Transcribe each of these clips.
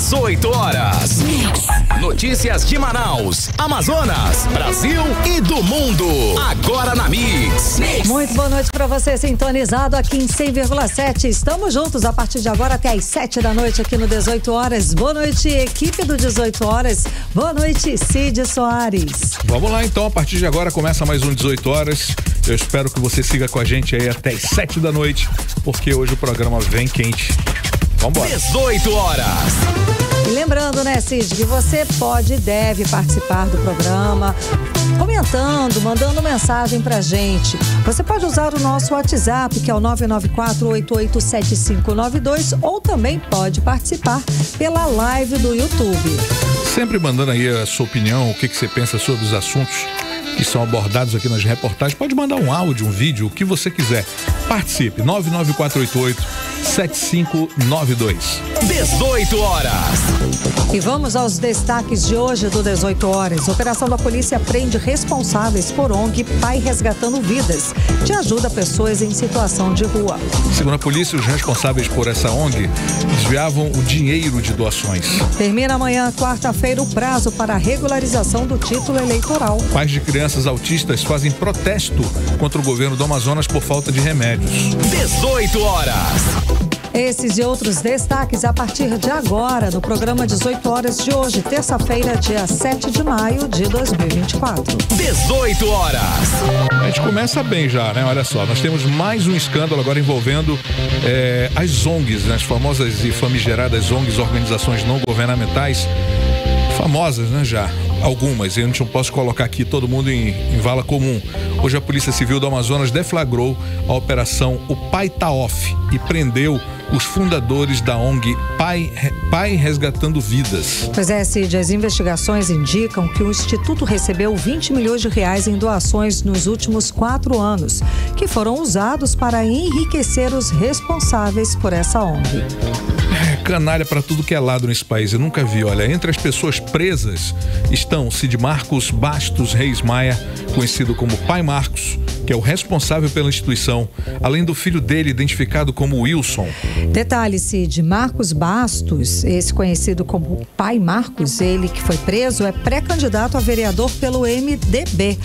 18 horas. Notícias de Manaus, Amazonas, Brasil e do mundo. Agora na Mix. Muito boa noite para você sintonizado aqui em 100,7. Estamos juntos a partir de agora até às 7 da noite aqui no 18 horas. Boa noite, equipe do 18 horas. Boa noite, Cid Soares. Vamos lá então, a partir de agora começa mais um 18 horas. Eu espero que você siga com a gente aí até às 7 da noite, porque hoje o programa vem quente. Vambora. 18 horas. E lembrando, né, Cid, que você pode e deve participar do programa comentando, mandando mensagem pra gente. Você pode usar o nosso WhatsApp, que é o 994-887592, ou também pode participar pela live do YouTube. Sempre mandando aí a sua opinião, o que você pensa sobre os assuntos que são abordados aqui nas reportagens. Pode mandar um áudio, um vídeo, o que você quiser. Participe, 99488-7592. 18 horas. E vamos aos destaques de hoje do 18 horas. Operação da polícia prende responsáveis por ONG Pai Resgatando Vidas, que ajuda pessoas em situação de rua. Segundo a polícia, os responsáveis por essa ONG desviavam o dinheiro de doações. Termina amanhã, quarta-feira, o prazo para a regularização do título eleitoral. Pais de crianças autistas fazem protesto contra o governo do Amazonas por falta de remédios. 18 horas. Esses e outros destaques a partir de agora no programa 18 horas de hoje, terça-feira, dia 7 de maio de 2024. 18 horas. A gente começa bem já, né? Olha só, nós temos mais um escândalo agora envolvendo as ONGs, né? As famosas e famigeradas ONGs, organizações não governamentais, famosas, né, já. Algumas, eu não posso colocar aqui todo mundo em vala comum. Hoje a Polícia Civil do Amazonas deflagrou a operação O Pai Tá Off e prendeu os fundadores da ONG Pai Resgatando Vidas. Pois é, Cid, as investigações indicam que o Instituto recebeu 20 milhões de reais em doações nos últimos 4 anos, que foram usados para enriquecer os responsáveis por essa ONG. Canalha para tudo que é lado nesse país, eu nunca vi. Olha, entre as pessoas presas estão Cid Marcos Bastos Reis Maia, conhecido como Pai Marcos, que é o responsável pela instituição, além do filho dele, identificado como Wilson. Detalhe, Cid, Marcos Bastos, esse conhecido como Pai Marcos, ele que foi preso, é pré-candidato a vereador pelo MDB.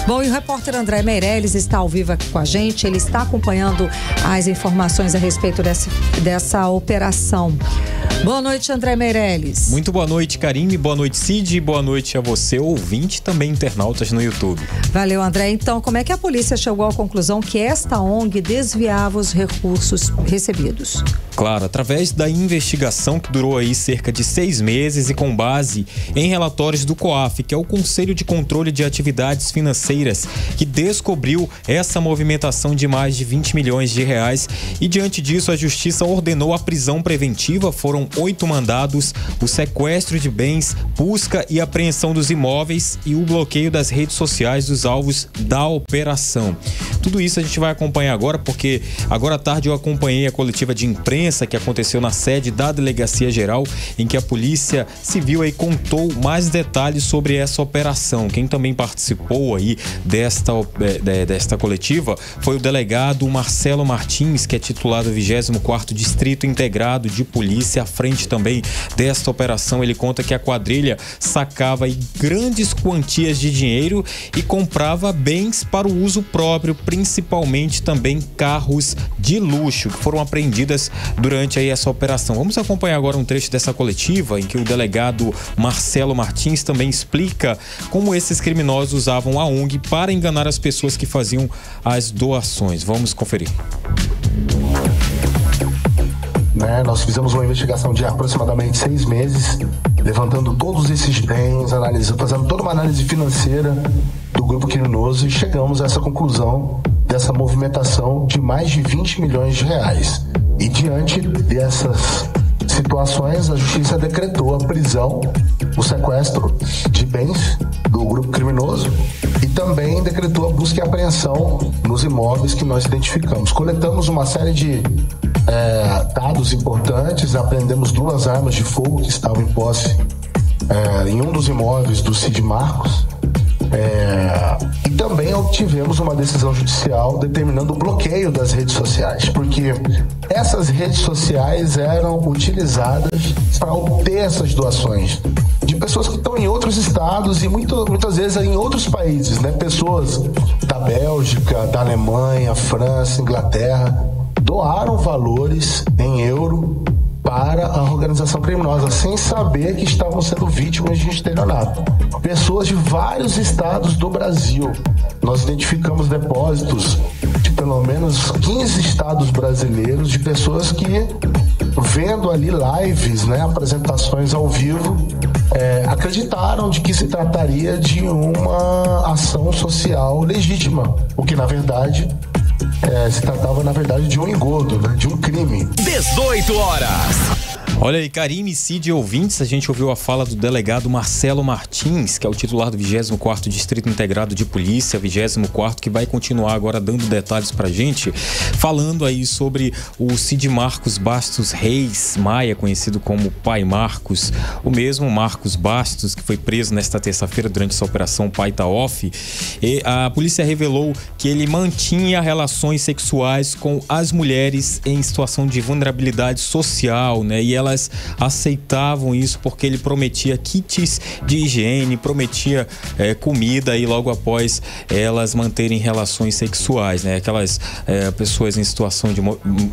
Bom, e o repórter André Meirelles está ao vivo aqui com a gente, ele está acompanhando as informações a respeito dessa operação. Boa noite, André Meirelles. Muito boa noite, Karine, boa noite, Cid, boa noite a você, ouvinte, também internautas no YouTube. Valeu, André. Então, como é que a polícia chegou à conclusão que esta ONG desviava os recursos recebidos? Claro, através da investigação que durou aí cerca de 6 meses e com base em relatórios do COAF, que é o Conselho de Controle de Atividades Financeiras, que descobriu essa movimentação de mais de 20 milhões de reais e diante disso a Justiça ordenou a prisão preventiva, foram 8 mandados, o sequestro de bens, busca e apreensão dos imóveis e o bloqueio das redes sociais dos alvos da operação. Tudo isso a gente vai acompanhar agora, porque agora à tarde eu acompanhei a coletiva de imprensa que aconteceu na sede da Delegacia Geral, em que a Polícia Civil aí contou mais detalhes sobre essa operação. Quem também participou aí desta coletiva foi o delegado Marcelo Martins, que é titular do 24º Distrito Integrado de Polícia. À frente também desta operação, ele conta que a quadrilha sacava aí grandes quantias de dinheiro e comprava bens para o uso próprio, principalmente também carros de luxo, que foram apreendidas durante aí essa operação. Vamos acompanhar agora um trecho dessa coletiva em que o delegado Marcelo Martins também explica como esses criminosos usavam a ONG para enganar as pessoas que faziam as doações. Vamos conferir. Nós fizemos uma investigação de aproximadamente 6 meses, levantando todos esses bens, fazendo toda uma análise financeira do grupo criminoso e chegamos a essa conclusão dessa movimentação de mais de 20 milhões de reais. E diante dessas situações, a Justiça decretou a prisão, o sequestro de bens do grupo criminoso e também decretou a busca e apreensão nos imóveis que nós identificamos. Coletamos uma série de dados importantes, apreendemos 2 armas de fogo que estavam em posse em um dos imóveis do Cid Marcos. E também obtivemos uma decisão judicial determinando o bloqueio das redes sociais, porque essas redes sociais eram utilizadas para obter essas doações de pessoas que estão em outros estados e muitas vezes em outros países, né? Pessoas da Bélgica, da Alemanha, França, Inglaterra, doaram valores em euro para a organização criminosa, sem saber que estavam sendo vítimas de estelionato. Pessoas de vários estados do Brasil. Nós identificamos depósitos de pelo menos 15 estados brasileiros de pessoas que, vendo ali lives, né, apresentações ao vivo, acreditaram de que se trataria de uma ação social legítima, o que na verdade se tratava na verdade de um engodo, né, de um crime. 18 horas. Olha aí, Karime, Cid e ouvintes, a gente ouviu a fala do delegado Marcelo Martins, que é o titular do 24º Distrito Integrado de Polícia, 24º, que vai continuar agora dando detalhes pra gente, falando aí sobre o Cid Marcos Bastos Reis Maia, conhecido como Pai Marcos, o mesmo Marcos Bastos, que foi preso nesta terça-feira durante essa operação Pai Tá Off. E a polícia revelou que ele mantinha relações sexuais com as mulheres em situação de vulnerabilidade social, né? E elas aceitavam isso porque ele prometia kits de higiene, prometia comida e logo após elas manterem relações sexuais, né? Aquelas pessoas em situação de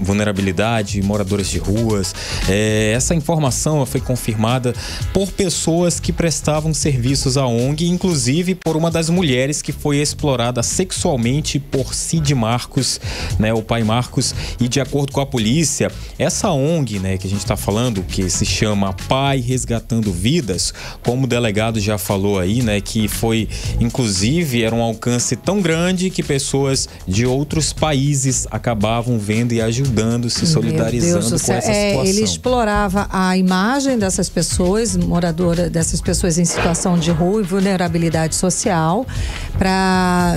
vulnerabilidade, moradoras de ruas. Essa informação foi confirmada por pessoas que prestavam serviços à ONG, inclusive por uma das mulheres que foi explorada sexualmente por Cid Marcos, né? O Pai Marcos. E de acordo com a polícia, essa ONG, né, que a gente está falando, que se chama Pai Resgatando Vidas, como o delegado já falou aí, né, que foi, inclusive, era um alcance tão grande que pessoas de outros países acabavam vendo e ajudando, se solidarizando com essa situação. Ele explorava a imagem dessas pessoas, moradoras, dessas pessoas em situação de rua e vulnerabilidade social, para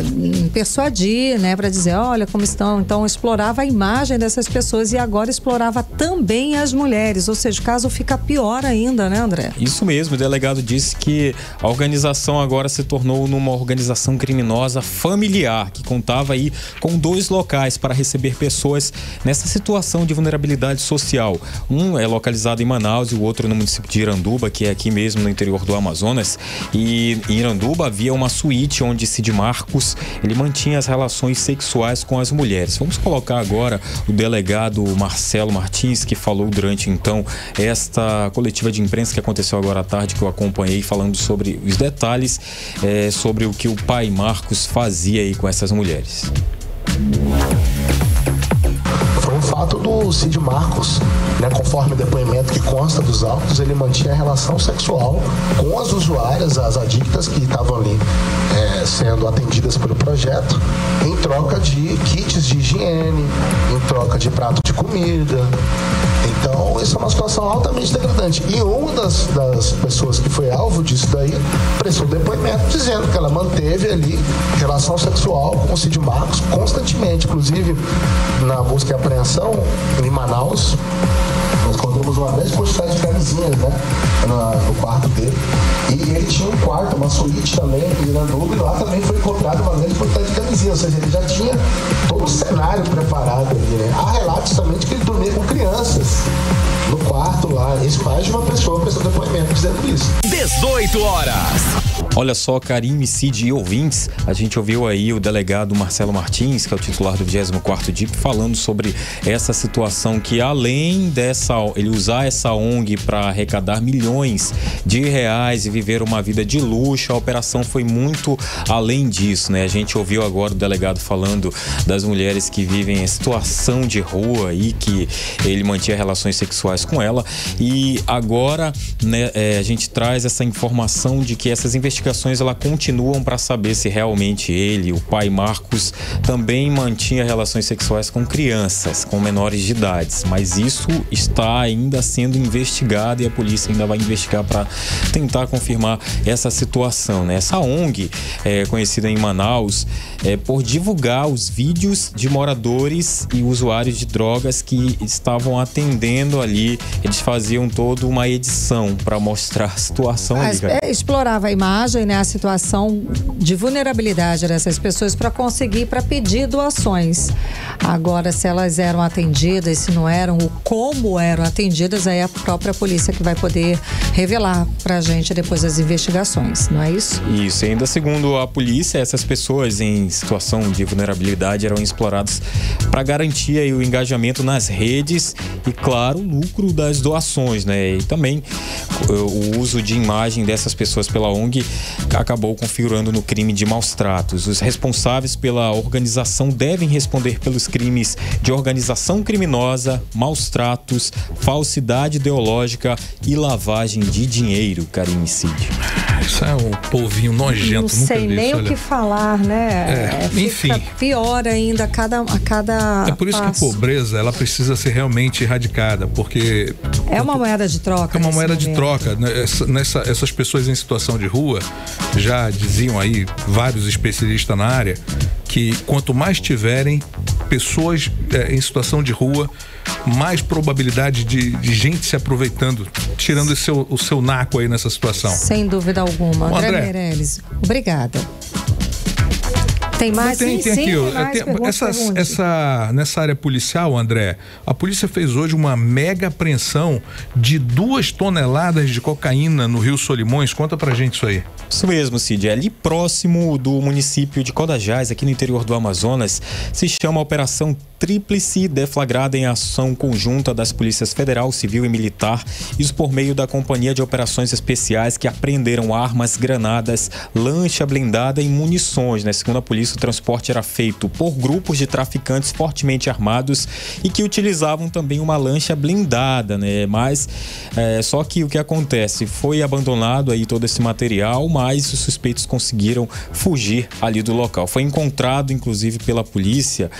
persuadir, né, para dizer, olha como estão. Então explorava a imagem dessas pessoas e agora explorava também as mulheres, ou seja, o caso fica pior ainda, né, André? Isso mesmo, o delegado disse que a organização agora se tornou numa organização criminosa familiar, que contava aí com 2 locais para receber pessoas nessa situação de vulnerabilidade social. Um é localizado em Manaus e o outro no município de Iranduba, que é aqui mesmo no interior do Amazonas. E em Iranduba havia uma suíte onde Cid Marcos, ele mantinha as relações sexuais com as mulheres. Vamos colocar agora o delegado Marcelo Martins, que falou durante então esta coletiva de imprensa que aconteceu agora à tarde, que eu acompanhei, falando sobre os detalhes sobre o que o Pai Marcos fazia aí com essas mulheres. Foi um fato do Cid Marcos, né, conforme o depoimento que consta dos autos, ele mantinha relação sexual com as usuárias, as adictas que estavam ali sendo atendidas pelo projeto, em troca de kits de higiene, em troca de prato de comida. Então, isso é uma situação altamente degradante. E uma das pessoas que foi alvo disso daí prestou depoimento dizendo que ela manteve ali relação sexual com o Cid Marcos constantemente. Inclusive, na busca e apreensão em Manaus, nós encontramos uma 10 postais de camisinhas, né, no quarto dele. E ele tinha um quarto, uma suíte também em Iranduba, e lá também foi encontrado uma grande quantidade de camisinhas. Ou seja, ele já tinha todo o cenário preparado ali, né? Há relatos também de que ele dormia com crianças no quarto lá. Esse mais de uma pessoa prestou depoimento dizendo isso. 18 horas. Olha só, Karime, Cid e ouvintes, a gente ouviu aí o delegado Marcelo Martins, que é o titular do 24º DIP, falando sobre essa situação que, além ele usar essa ONG para arrecadar milhões de reais e viver uma vida de luxo, a operação foi muito além disso, né? A gente ouviu agora o delegado falando das mulheres que vivem em situação de rua e que ele mantinha relações sexuais com ela, e agora, né, a gente traz essa informação de que essas investigações elas continuam para saber se realmente ele, o Pai Marcos, também mantinha relações sexuais com crianças, com menores de idade, mas isso está ainda sendo investigado e a polícia ainda vai investigar para tentar confirmar essa situação, né? Essa ONG, conhecida em Manaus, por divulgar os vídeos de moradores e usuários de drogas que estavam atendendo ali. Eles faziam toda uma edição para mostrar a situação ali, cara. Explorava a imagem imagem, né, a situação de vulnerabilidade dessas pessoas para pedir doações. Agora, se elas eram atendidas, se não eram, ou como eram atendidas, aí é a própria polícia que vai poder revelar pra gente depois das investigações, não é isso? Isso, e ainda segundo a polícia, essas pessoas em situação de vulnerabilidade eram exploradas para garantir aí o engajamento nas redes e, claro, o lucro das doações, né? E também o uso de imagem dessas pessoas pela ONG acabou configurando no crime de maus tratos. Os responsáveis pela organização devem responder pelos crimes de organização criminosa, maus tratos, falsidade ideológica e lavagem de dinheiro, Karine Cid. Isso é um povinho nojento. Não sei nem o que falar, né? Enfim. Fica pior ainda a cada É por isso passo. que a pobreza, ela precisa ser realmente erradicada, porque... É uma moeda de troca. É uma moeda de momento. troca. Essas pessoas em situação de rua, já diziam aí vários especialistas na área, que quanto mais tiverem pessoas em situação de rua, mais probabilidade de gente se aproveitando, tirando o seu naco aí nessa situação. Sem dúvida alguma. André Meirelles, obrigada. Tem mais? Tem Sim, aqui. pergunte. Nessa área policial, André, a polícia fez hoje uma mega apreensão de 2 toneladas de cocaína no Rio Solimões. Conta pra gente isso aí. Isso mesmo, Cid. É ali próximo do município de Codajás, aqui no interior do Amazonas, se chama Operação Tríplice, deflagrada em ação conjunta das polícias federal, civil e militar, isso por meio da Companhia de Operações Especiais, que apreenderam armas, granadas, lancha blindada e munições, né? Segundo a polícia, o transporte era feito por grupos de traficantes fortemente armados e que utilizavam também uma lancha blindada, né? Mas só que o que acontece? Foi abandonado aí todo esse material, mas os suspeitos conseguiram fugir ali do local. Foi encontrado, inclusive, pela polícia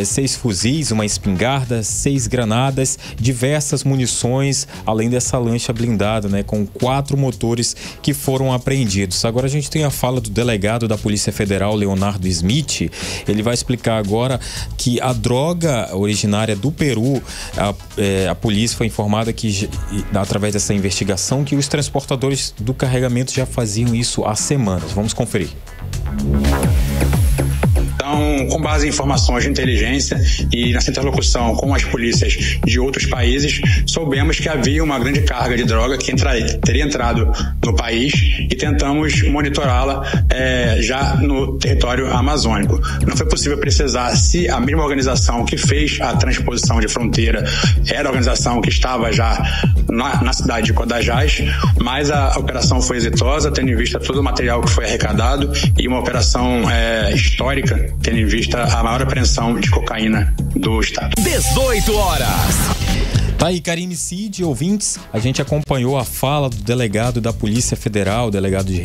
6 fuzis, uma espingarda, 6 granadas, diversas munições, além dessa lancha blindada, né, com 4 motores que foram apreendidos. Agora a gente tem a fala do delegado da Polícia Federal, Leonardo Smith. Ele vai explicar agora que a droga originária do Peru, a polícia foi informada que, através dessa investigação, que os transportadores do carregamento já faziam isso há semanas. Vamos conferir. Então, com base em informações de inteligência e nessa interlocução com as polícias de outros países, soubemos que havia uma grande carga de droga que teria entrado no país e tentamos monitorá-la já no território amazônico. Não foi possível precisar se a mesma organização que fez a transposição de fronteira era a organização que estava já na cidade de Codajás, mas a operação foi exitosa, tendo em vista todo o material que foi arrecadado e uma operação histórica, tendo em vista a maior apreensão de cocaína do estado. 18 horas. Tá aí, Karine Cid, ouvintes, a gente acompanhou a fala do delegado da Polícia Federal, delegado de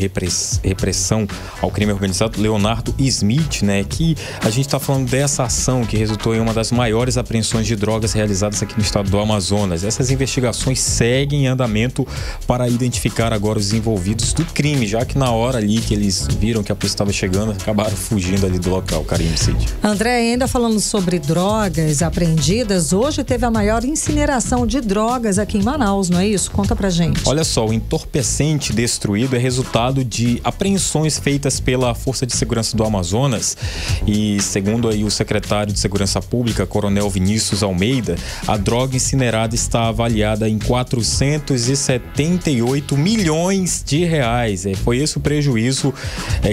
repressão ao crime organizado, Leonardo Smith, né, que a gente tá falando dessa ação que resultou em uma das maiores apreensões de drogas realizadas aqui no estado do Amazonas. Essas investigações seguem em andamento para identificar agora os envolvidos do crime, já que na hora ali que eles viram que a polícia estava chegando, acabaram fugindo ali do local, Karine Cid. André, ainda falando sobre drogas apreendidas, hoje teve a maior incineração de drogas aqui em Manaus, não é isso? Conta pra gente. Olha só, o entorpecente destruído é resultado de apreensões feitas pela Força de Segurança do Amazonas e, segundo aí o secretário de Segurança Pública, Coronel Vinícius Almeida, a droga incinerada está avaliada em 478 milhões de reais. Foi esse o prejuízo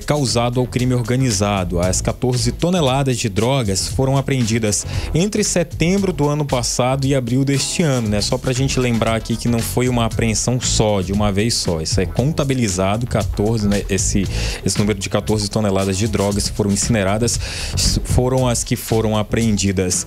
causado ao crime organizado. As 14 toneladas de drogas foram apreendidas entre setembro do ano passado e abril deste ano, né? Só pra gente lembrar aqui que não foi uma apreensão só, de uma vez só. Isso é contabilizado, 14, né? Esse número de 14 toneladas de drogas que foram incineradas foram as que foram apreendidas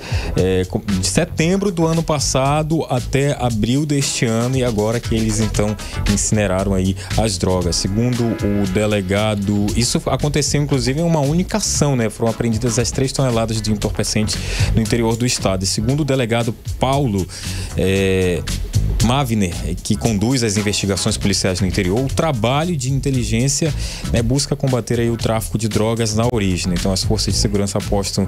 de setembro do ano passado até abril deste ano, e agora que eles então incineraram aí as drogas. Segundo o delegado, isso aconteceu inclusive em uma única ação, né? Foram apreendidas as 3 toneladas de entorpecentes no interior do estado. E segundo o delegado Paulo Mavner, que conduz as investigações policiais no interior, o trabalho de inteligência, né, busca combater aí o tráfico de drogas na origem. Então as forças de segurança apostam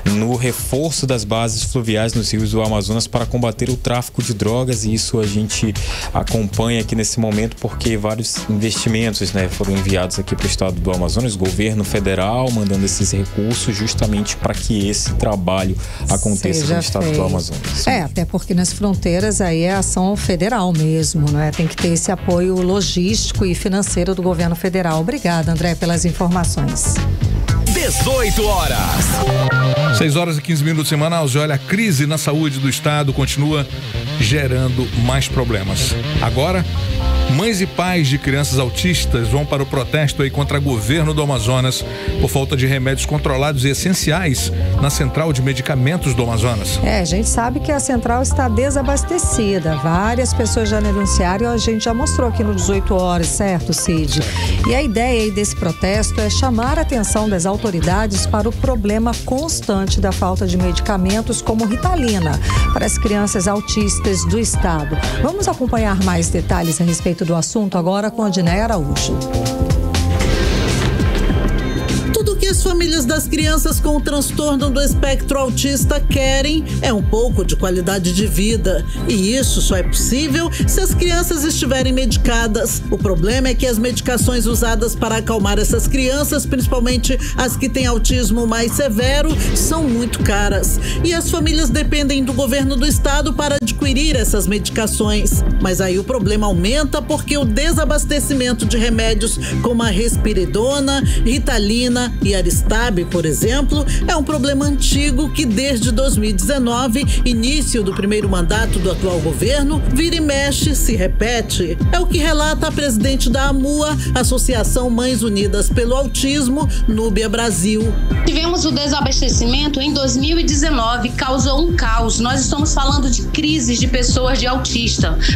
no reforço das bases fluviais nos rios do Amazonas para combater o tráfico de drogas, e isso a gente acompanha aqui nesse momento porque vários investimentos, né, foram enviados aqui para o estado do Amazonas, governo federal mandando esses recursos justamente para que esse trabalho aconteça no estado do Amazonas. Até porque nas fronteiras aí é ação federal mesmo, não é? Tem que ter esse apoio logístico e financeiro do governo federal. Obrigada, André, pelas informações. 18 horas. 6 horas e 15 minutos em Manaus. E olha, a crise na saúde do estado continua gerando mais problemas. Agora, mães e pais de crianças autistas vão para o protesto aí contra o governo do Amazonas por falta de remédios controlados e essenciais na central de medicamentos do Amazonas. A gente sabe que a central está desabastecida. Várias pessoas já denunciaram e a gente já mostrou aqui no 18 horas, certo, Cid? E a ideia aí desse protesto é chamar a atenção das autoridades para o problema constante da falta de medicamentos como Ritalina para as crianças autistas do estado. Vamos acompanhar mais detalhes a respeito do assunto agora com a Diné Araújo. As famílias das crianças com o transtorno do espectro autista querem um pouco de qualidade de vida. E isso só é possível se as crianças estiverem medicadas. O problema é que as medicações usadas para acalmar essas crianças, principalmente as que têm autismo mais severo, são muito caras. E as famílias dependem do governo do estado para adquirir essas medicações. Mas aí o problema aumenta porque o desabastecimento de remédios como a Risperidona, Ritalina e Aristab, por exemplo, é um problema antigo que desde 2019, início do primeiro mandato do atual governo, vira e mexe, se repete. É o que relata a presidente da AMUA, Associação Mães Unidas pelo Autismo, Núbia Brasil. Tivemos o desabastecimento em 2019, causou um caos. Nós estamos falando de crises de pessoas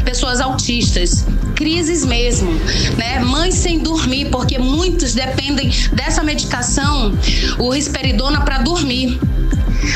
pessoas autistas, crises mesmo, né? Mães sem dormir, porque muitos dependem dessa medicação, o Risperidona, para dormir.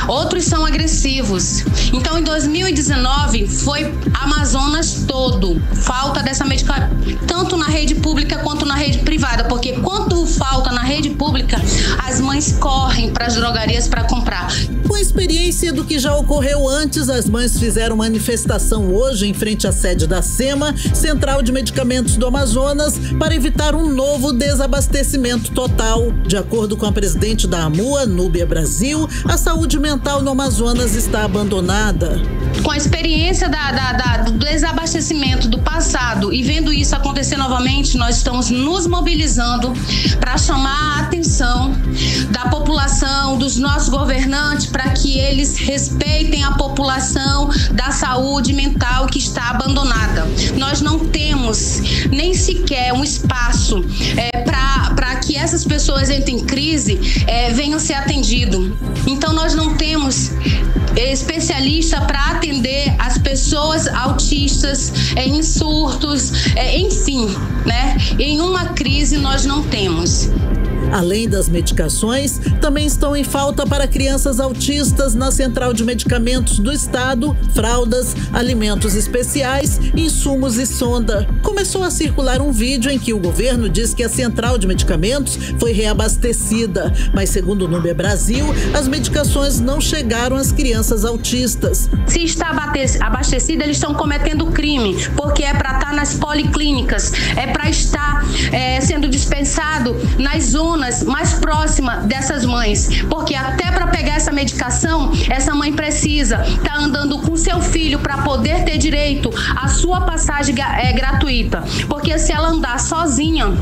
Outros são agressivos. Então, em 2019, foi Amazonas todo. Falta dessa medicação, tanto na rede pública quanto na rede privada. Porque quanto falta na rede pública, as mães correm para as drogarias para comprar. Com a experiência do que já ocorreu antes, as mães fizeram manifestação hoje em frente à sede da SEMA, Central de Medicamentos do Amazonas, para evitar um novo desabastecimento total. De acordo com a presidente da AMUA, Núbia Brasil, a saúde mental no Amazonas está abandonada. Com a experiência do desabastecimento do passado e vendo isso acontecer novamente, nós estamos nos mobilizando para chamar a atenção da população, dos nossos governantes, para que eles respeitem a população da saúde mental que está abandonada. Nós não temos nem sequer um espaço para que essas pessoas entrem em crise, venham ser atendidos. Então nós não temos especialista para atender as pessoas autistas em surtos, enfim, né? Em uma crise nós não temos. Além das medicações, também estão em falta para crianças autistas na Central de Medicamentos do Estado, fraldas, alimentos especiais, insumos e sonda. Começou a circular um vídeo em que o governo diz que a Central de Medicamentos foi reabastecida, mas segundo o Núbia Brasil, as medicações não chegaram às crianças autistas. Se está abastecida, eles estão cometendo crime, porque é para estar nas policlínicas, é para estar sendo dispensado nas zonas mais próximas dessas mães, porque até para pegar essa medicação, essa mãe precisa estar andando com seu filho para poder ter direito à sua passagem gratuita, porque se ela andar sozinha,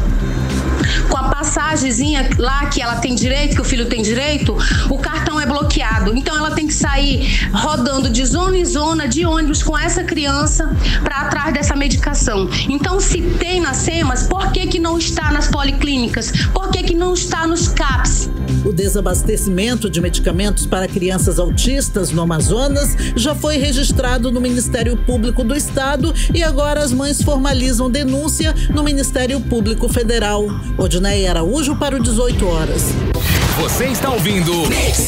com a passagemzinha lá que ela tem direito, que o filho tem direito, o cartão é bloqueado. Então ela tem que sair rodando de zona em zona de ônibus com essa criança para atrás dessa medicação. Então, se tem nas SEMAS, por que não está nas policlínicas? Por que não está nos CAPs? O desabastecimento de medicamentos para crianças autistas no Amazonas já foi registrado no Ministério Público do Estado e agora as mães formalizam denúncia no Ministério Público Federal. Odinei Araújo para o 18 horas. Você está ouvindo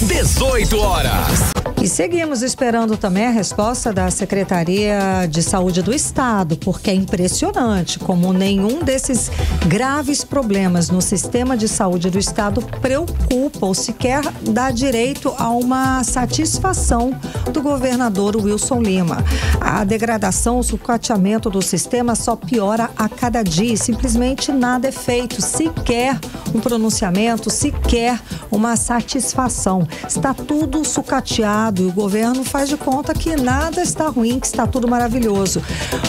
18 horas. E seguimos esperando também a resposta da Secretaria de Saúde do Estado, porque é impressionante como nenhum desses graves problemas no sistema de saúde do Estado preocupa ou sequer dá direito a uma satisfação do governador Wilson Lima. A degradação, o sucateamento do sistema só piora a cada dia e simplesmente nada é feito, sequer um pronunciamento, sequer uma satisfação. Está tudo sucateado e o governo faz de conta que nada está ruim, que está tudo maravilhoso.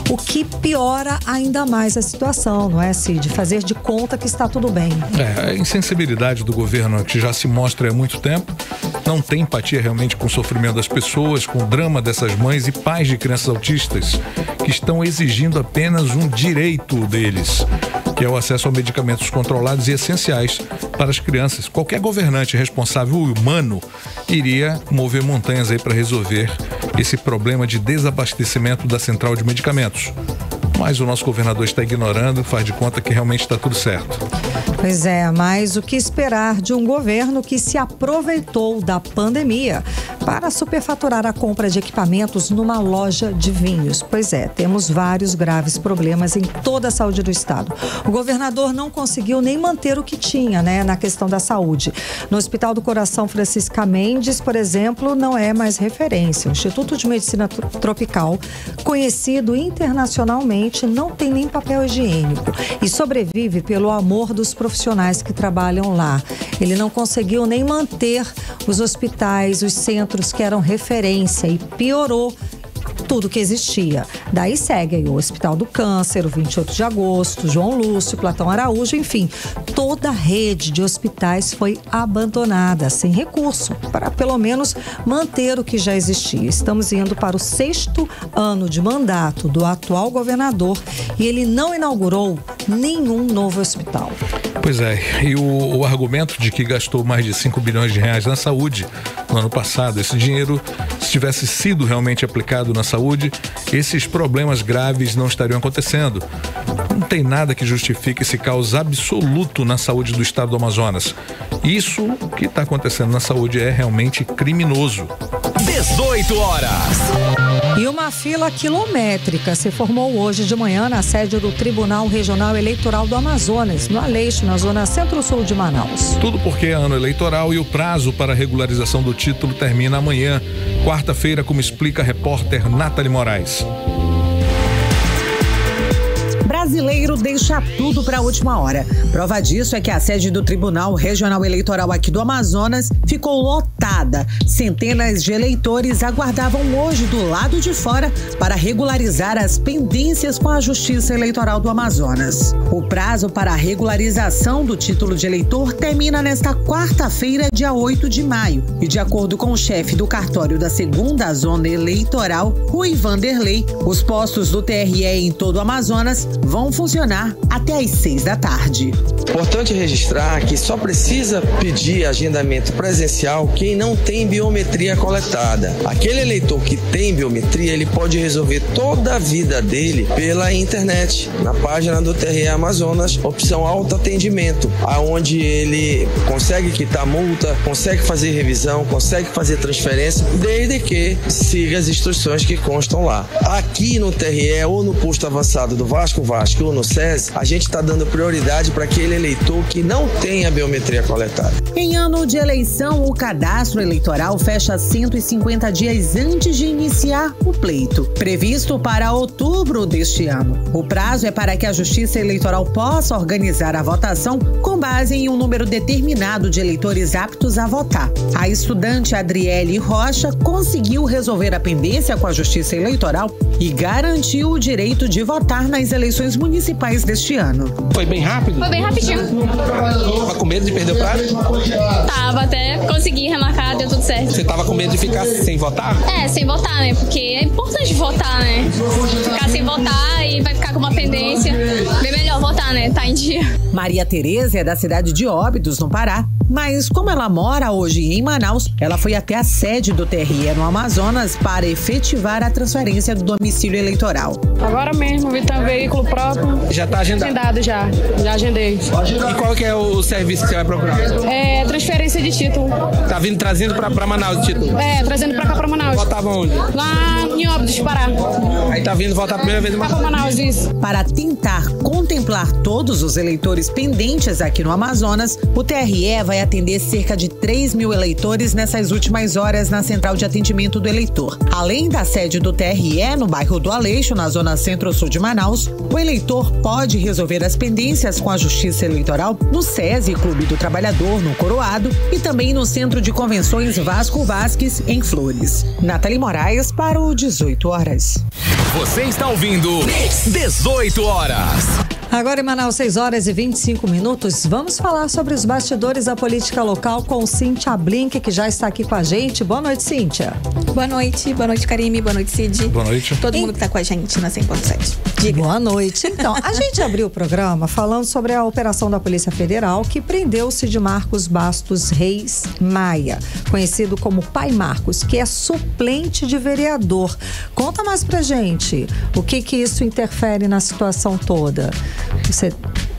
O que piora ainda mais a situação, não é, Cid? Fazer de conta que está tudo bem. A insensibilidade do governo que já se mostra há muito tempo, não tem empatia realmente com o sofrimento das pessoas, com o drama dessas mães e pais de crianças autistas que estão exigindo apenas um direito deles, que é o acesso a medicamentos controlados e essenciais para as crianças. Qualquer governante responsável humano iria mover montanhas aí para resolver esse problema de desabastecimento da central de medicamentos. Mas o nosso governador está ignorando, faz de conta que realmente está tudo certo. Pois é, mas o que esperar de um governo que se aproveitou da pandemia para superfaturar a compra de equipamentos numa loja de vinhos? Pois é, temos vários graves problemas em toda a saúde do estado. O governador não conseguiu nem manter o que tinha, na questão da saúde. No Hospital do Coração Francisca Mendes, por exemplo, não é mais referência. O Instituto de Medicina Tropical, conhecido internacionalmente, não tem nem papel higiênico e sobrevive pelo amor dos profissionais que trabalham lá. Ele não conseguiu nem manter os hospitais, os centros que eram referência e piorou tudo que existia. Daí segue aí o Hospital do Câncer, o 28 de agosto, João Lúcio, Platão Araújo, enfim, toda a rede de hospitais foi abandonada, sem recurso, para pelo menos manter o que já existia. Estamos indo para o 6º ano de mandato do atual governador e ele não inaugurou nenhum novo hospital. Pois é, e o argumento de que gastou mais de 5 bilhões de reais na saúde no ano passado, esse dinheiro, se tivesse sido realmente aplicado na saúde, esses problemas graves não estariam acontecendo. Não tem nada que justifique esse caos absoluto na saúde do estado do Amazonas. Isso que está acontecendo na saúde é realmente criminoso. 18 horas. E uma fila quilométrica se formou hoje de manhã na sede do Tribunal Regional Eleitoral do Amazonas, no Aleixo, na zona centro-sul de Manaus. Tudo porque é ano eleitoral e o prazo para a regularização do título termina amanhã, quarta-feira, como explica a repórter Nathalie Moraes. Brasileiro deixa tudo para a última hora. Prova disso é que a sede do Tribunal Regional Eleitoral aqui do Amazonas ficou lotada. Centenas de eleitores aguardavam hoje do lado de fora para regularizar as pendências com a Justiça Eleitoral do Amazonas. O prazo para a regularização do título de eleitor termina nesta quarta-feira, dia 8 de maio. E de acordo com o chefe do cartório da 2ª Zona Eleitoral, Rui Vanderlei, os postos do TRE em todo o Amazonas vão funcionar até às 6 da tarde. Importante registrar que só precisa pedir agendamento presencial quem não tem biometria coletada. Aquele eleitor que tem biometria, ele pode resolver toda a vida dele pela internet, na página do TRE Amazonas, opção autoatendimento, aonde ele consegue quitar multa, consegue fazer revisão, consegue fazer transferência, desde que siga as instruções que constam lá. Aqui no TRE ou no posto avançado do Vasco ou no SES, a gente está dando prioridade para aquele eleitor que não tem a biometria coletada. Em ano de eleição, o cadastro eleitoral fecha 150 dias antes de iniciar o pleito, previsto para outubro deste ano. O prazo é para que a Justiça Eleitoral possa organizar a votação com base em um número determinado de eleitores aptos a votar. A estudante Adriele Rocha conseguiu resolver a pendência com a Justiça Eleitoral e garantiu o direito de votar nas eleições municipais deste ano. Foi bem rápido? Foi bem rapidinho. Tava com medo de perder o prazo? Tava, até consegui remarcar, deu tudo certo. Você tava com medo de ficar sem votar? Sem votar, né? Porque é importante votar, né? Ficar sem votar e vai ficar com uma pendência. Bem melhor votar tá, né? Tá em dia. Maria Tereza é da cidade de Óbidos, no Pará. Mas como ela mora hoje em Manaus, ela foi até a sede do TRE no Amazonas para efetivar a transferência do domicílio eleitoral. Agora mesmo, vi um veículo próprio. Já tá agendado? Agendado já agendei. E qual que é o serviço que você vai procurar? É transferência de título. Tá vindo trazendo pra Manaus o título? É, trazendo pra cá pra Manaus. Votava onde? Lá em Óbidos, Pará. Aí tá vindo votar a primeira vez em Manaus. Pra Manaus, isso. Para tentar contemplar todos os eleitores pendentes aqui no Amazonas, o TRE vai atender cerca de 3 mil eleitores nessas últimas horas na central de atendimento do eleitor. Além da sede do TRE no bairro do Aleixo, na zona centro-sul de Manaus, o eleitor pode resolver as pendências com a Justiça Eleitoral no SESI Clube do Trabalhador, no Coroado, e também no Centro de Convenções Vasco Vasques, em Flores. Nathalie Moraes para o 18 horas. Você está ouvindo 18 horas. Agora em Manaus, 6 horas e 25 minutos, vamos falar sobre os bastidores da política local com Cíntia Blink, que já está aqui com a gente. Boa noite, Cíntia. Boa noite, Karime, boa noite, Cid. Boa noite. Todo mundo que está com a gente na 100.7. Diga. Boa noite. Então, a gente abriu o programa falando sobre a operação da Polícia Federal que prendeu o Cid Marcos Bastos Reis Maia, conhecido como Pai Marcos, que é suplente de vereador. Conta mais pra gente o que isso interfere na situação toda.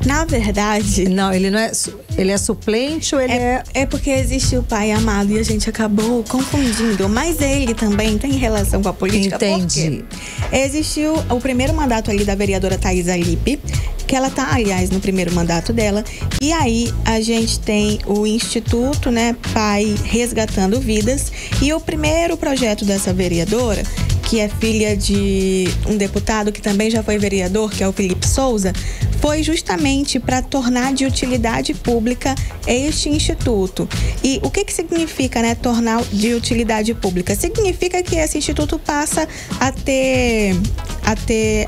Na verdade... Não, ele não é... Ele é suplente ou ele é... É porque existe o pai amado e a gente acabou confundindo. Mas ele também tem relação com a política. Entendi. Porque existiu o primeiro mandato ali da vereadora Thaís Alipe, que ela tá, aliás, no primeiro mandato dela. E aí a gente tem o Instituto, né, Pai Resgatando Vidas. E o primeiro projeto dessa vereadora, que é filha de um deputado que também já foi vereador, que é o Felipe Souza, foi justamente para tornar de utilidade pública este instituto. E o que significa, né, tornar de utilidade pública? Significa que esse instituto passa a ter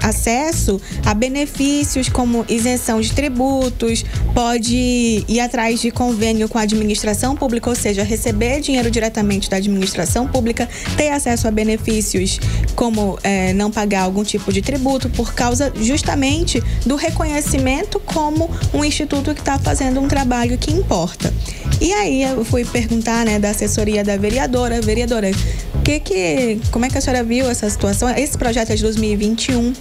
acesso a benefícios como isenção de tributos, pode ir atrás de convênio com a administração pública, ou seja, receber dinheiro diretamente da administração pública, ter acesso a benefícios como não pagar algum tipo de tributo por causa justamente do reconhecimento como um instituto que está fazendo um trabalho que importa. E aí eu fui perguntar, né, da assessoria da vereadora, como é que a senhora viu essa situação? Esse projeto é de 2021.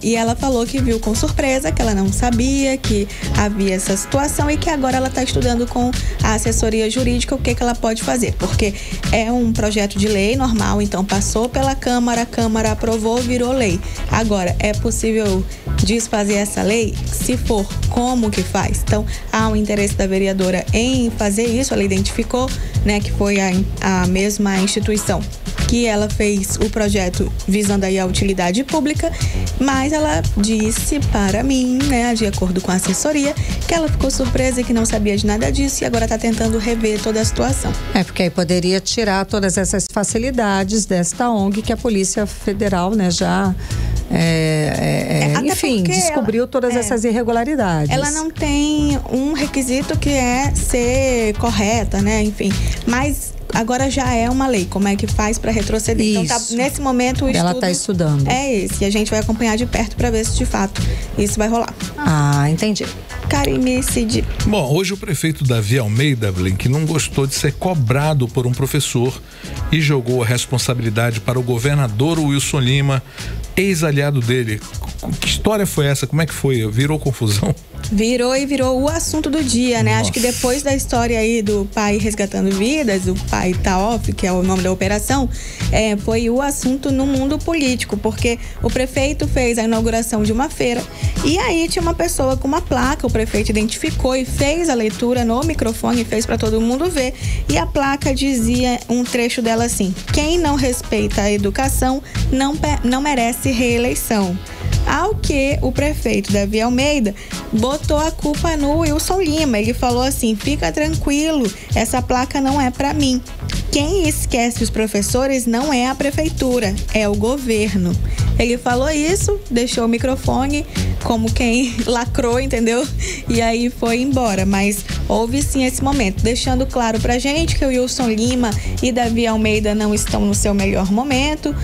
E ela falou que viu com surpresa, que ela não sabia que havia essa situação e que agora ela está estudando com a assessoria jurídica o que ela pode fazer, porque é um projeto de lei normal, então passou pela Câmara, a Câmara aprovou, virou lei. Agora, é possível desfazer essa lei? Se for, como que faz? Então, há um interesse da vereadora em fazer isso, ela identificou, né, que foi a mesma instituição que ela fez o projeto visando aí a utilidade pública, mas ela disse para mim, né, de acordo com a assessoria, que ela ficou surpresa e que não sabia de nada disso e agora está tentando rever toda a situação. Porque aí poderia tirar todas essas facilidades desta ONG que a Polícia Federal, né, já enfim, descobriu todas essas irregularidades. Ela não tem um requisito que é ser correta, né, enfim, mas agora já é uma lei, como é que faz para retroceder? Isso. Então, nesse momento, o estudo... Ela está estudando. É esse, e a gente vai acompanhar de perto para ver se de fato isso vai rolar. Ah, entendi. Karime, Cid. Bom, hoje o prefeito Davi Almeida, Blink, não gostou de ser cobrado por um professor e jogou a responsabilidade para o governador Wilson Lima, ex-aliado dele. Que história foi essa? Como é que foi? Virou confusão? Virou o assunto do dia, né? Nossa. Acho que depois da história aí do Pai Resgatando Vidas, o Pai Taof, que é o nome da operação, foi o assunto no mundo político, porque o prefeito fez a inauguração de uma feira e aí tinha uma pessoa com uma placa, o prefeito identificou e fez a leitura no microfone, fez para todo mundo ver, e a placa dizia um trecho dela assim: quem não respeita a educação não merece reeleição. Ao que o prefeito Davi Almeida botou a culpa no Wilson Lima. Ele falou assim: fica tranquilo, essa placa não é para mim. Quem esquece os professores não é a prefeitura, é o governo. Ele falou isso, deixou o microfone como quem lacrou, entendeu? E aí foi embora, mas houve sim esse momento, deixando claro pra gente que o Wilson Lima e Davi Almeida não estão no seu melhor momento,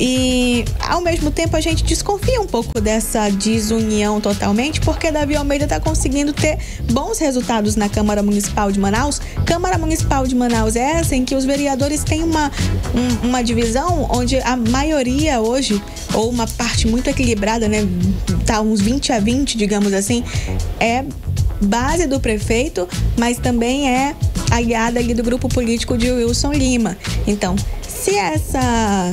E, ao mesmo tempo, a gente desconfia um pouco dessa desunião totalmente, porque Davi Almeida está conseguindo ter bons resultados na Câmara Municipal de Manaus. Câmara Municipal de Manaus é essa em que os vereadores têm uma divisão onde a maioria hoje, ou uma parte muito equilibrada, né, tá uns 20-20, digamos assim, é base do prefeito, mas também é aliada ali do grupo político de Wilson Lima. Então, se essa